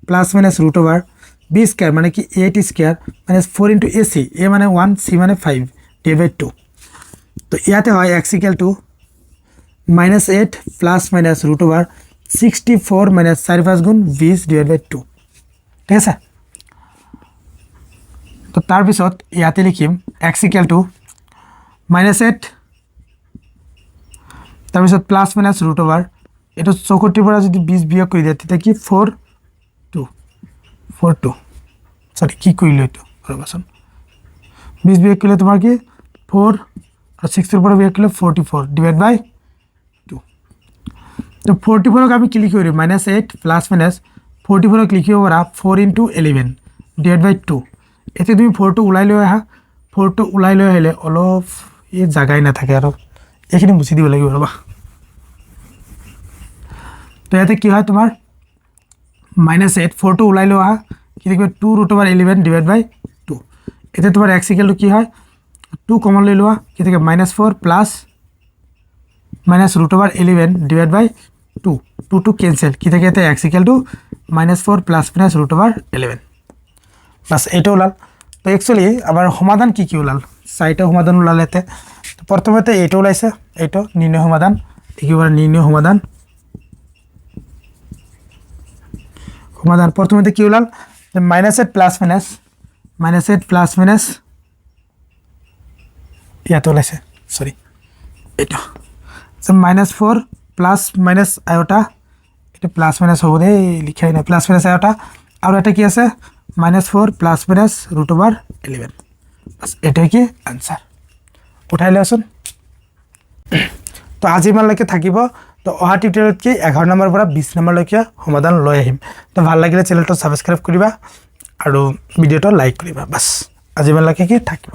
plus minus root over b square মানে কি 8 স্কয়ার -4 * ac a মানে 1 c মানে 5 /2 তো ইয়াতে হয় x equal to -8 plus minus root over 64 - 4 5 গুণ 20 /2 ঠিক আছে তো তাৰ পিছত ইয়াতে লিখিম x ইকুয়াল টু -8 তাৰ পিছত প্লাস মাইনাস ৰুট ওভাৰ এটা 64 পৰা যদি 20 বিয়োগ কৰি দিয়া তেতিয়া কি 42 সরি কি কইলো এটা করবাছন 20 বিয়োগ করলে তোমার কি 4 আর 6 এর পরে বিয়োগ করলে 44 /2 তো 44 কে আমি কি লিখি -8 প্লাস মাইনাস 44 কে লিখিব পারা 4 * 11 /2 এতে তুমি 4 টো উলাই লৈ আহা 4 টো উলাই লৈ আহিলে অলপ এই জায়গায় না থাকে আর এখানে মুছি দিব লাগিব ৰবা তো এতে কি হয় তোমার -8 4 টো উলাই লৈ আহা কি লিখবে 2 √11 /2 এতে তোমার x ইকুয়াল টু কি হয় 2 কমন লৈ লোৱা কি থাকে -4 প্লাস -√11 /2 2 ক্যান্সেল কি থাকে এতে x ইকুয়াল টু -4 প্লাস -√11 বাস এটা ওলাল তো एक्चुअली আবার সমাধান কি কি ওলাল সাইটা সমাধান ওলালেতে তো প্রথমেতে এটা ওলাইছে এটা নির্ণয় সমাধান একেবারে নির্ণয় সমাধান প্রথমেতে কি ওলাল -8 প্লাস মাইনাস ইয়াত ওলাইছে সরি এটা -4 প্লাস মাইনাস আয়তা এটা প্লাস মাইনাস হবে দে লিখাই না প্লাস মাইনাস আয়তা আর এটা কি আছে -4 প্লাস মাইনাস √11 বাস এটাই কি आंसर উঠাই লওঁচোন তো আজি মানলৈকে থাকিব তো অহা টিউটোৰিয়েলত কি 11 নম্বৰ পৰা 20 নম্বৰলৈকে সমাধান লৈ আহিম তো ভাল লাগিলে চেনেলটো সাবস্ক্ৰাইব কৰিবা আৰু ভিডিওটো লাইক কৰিবা বাস আজি মানলৈকে কি থাকিব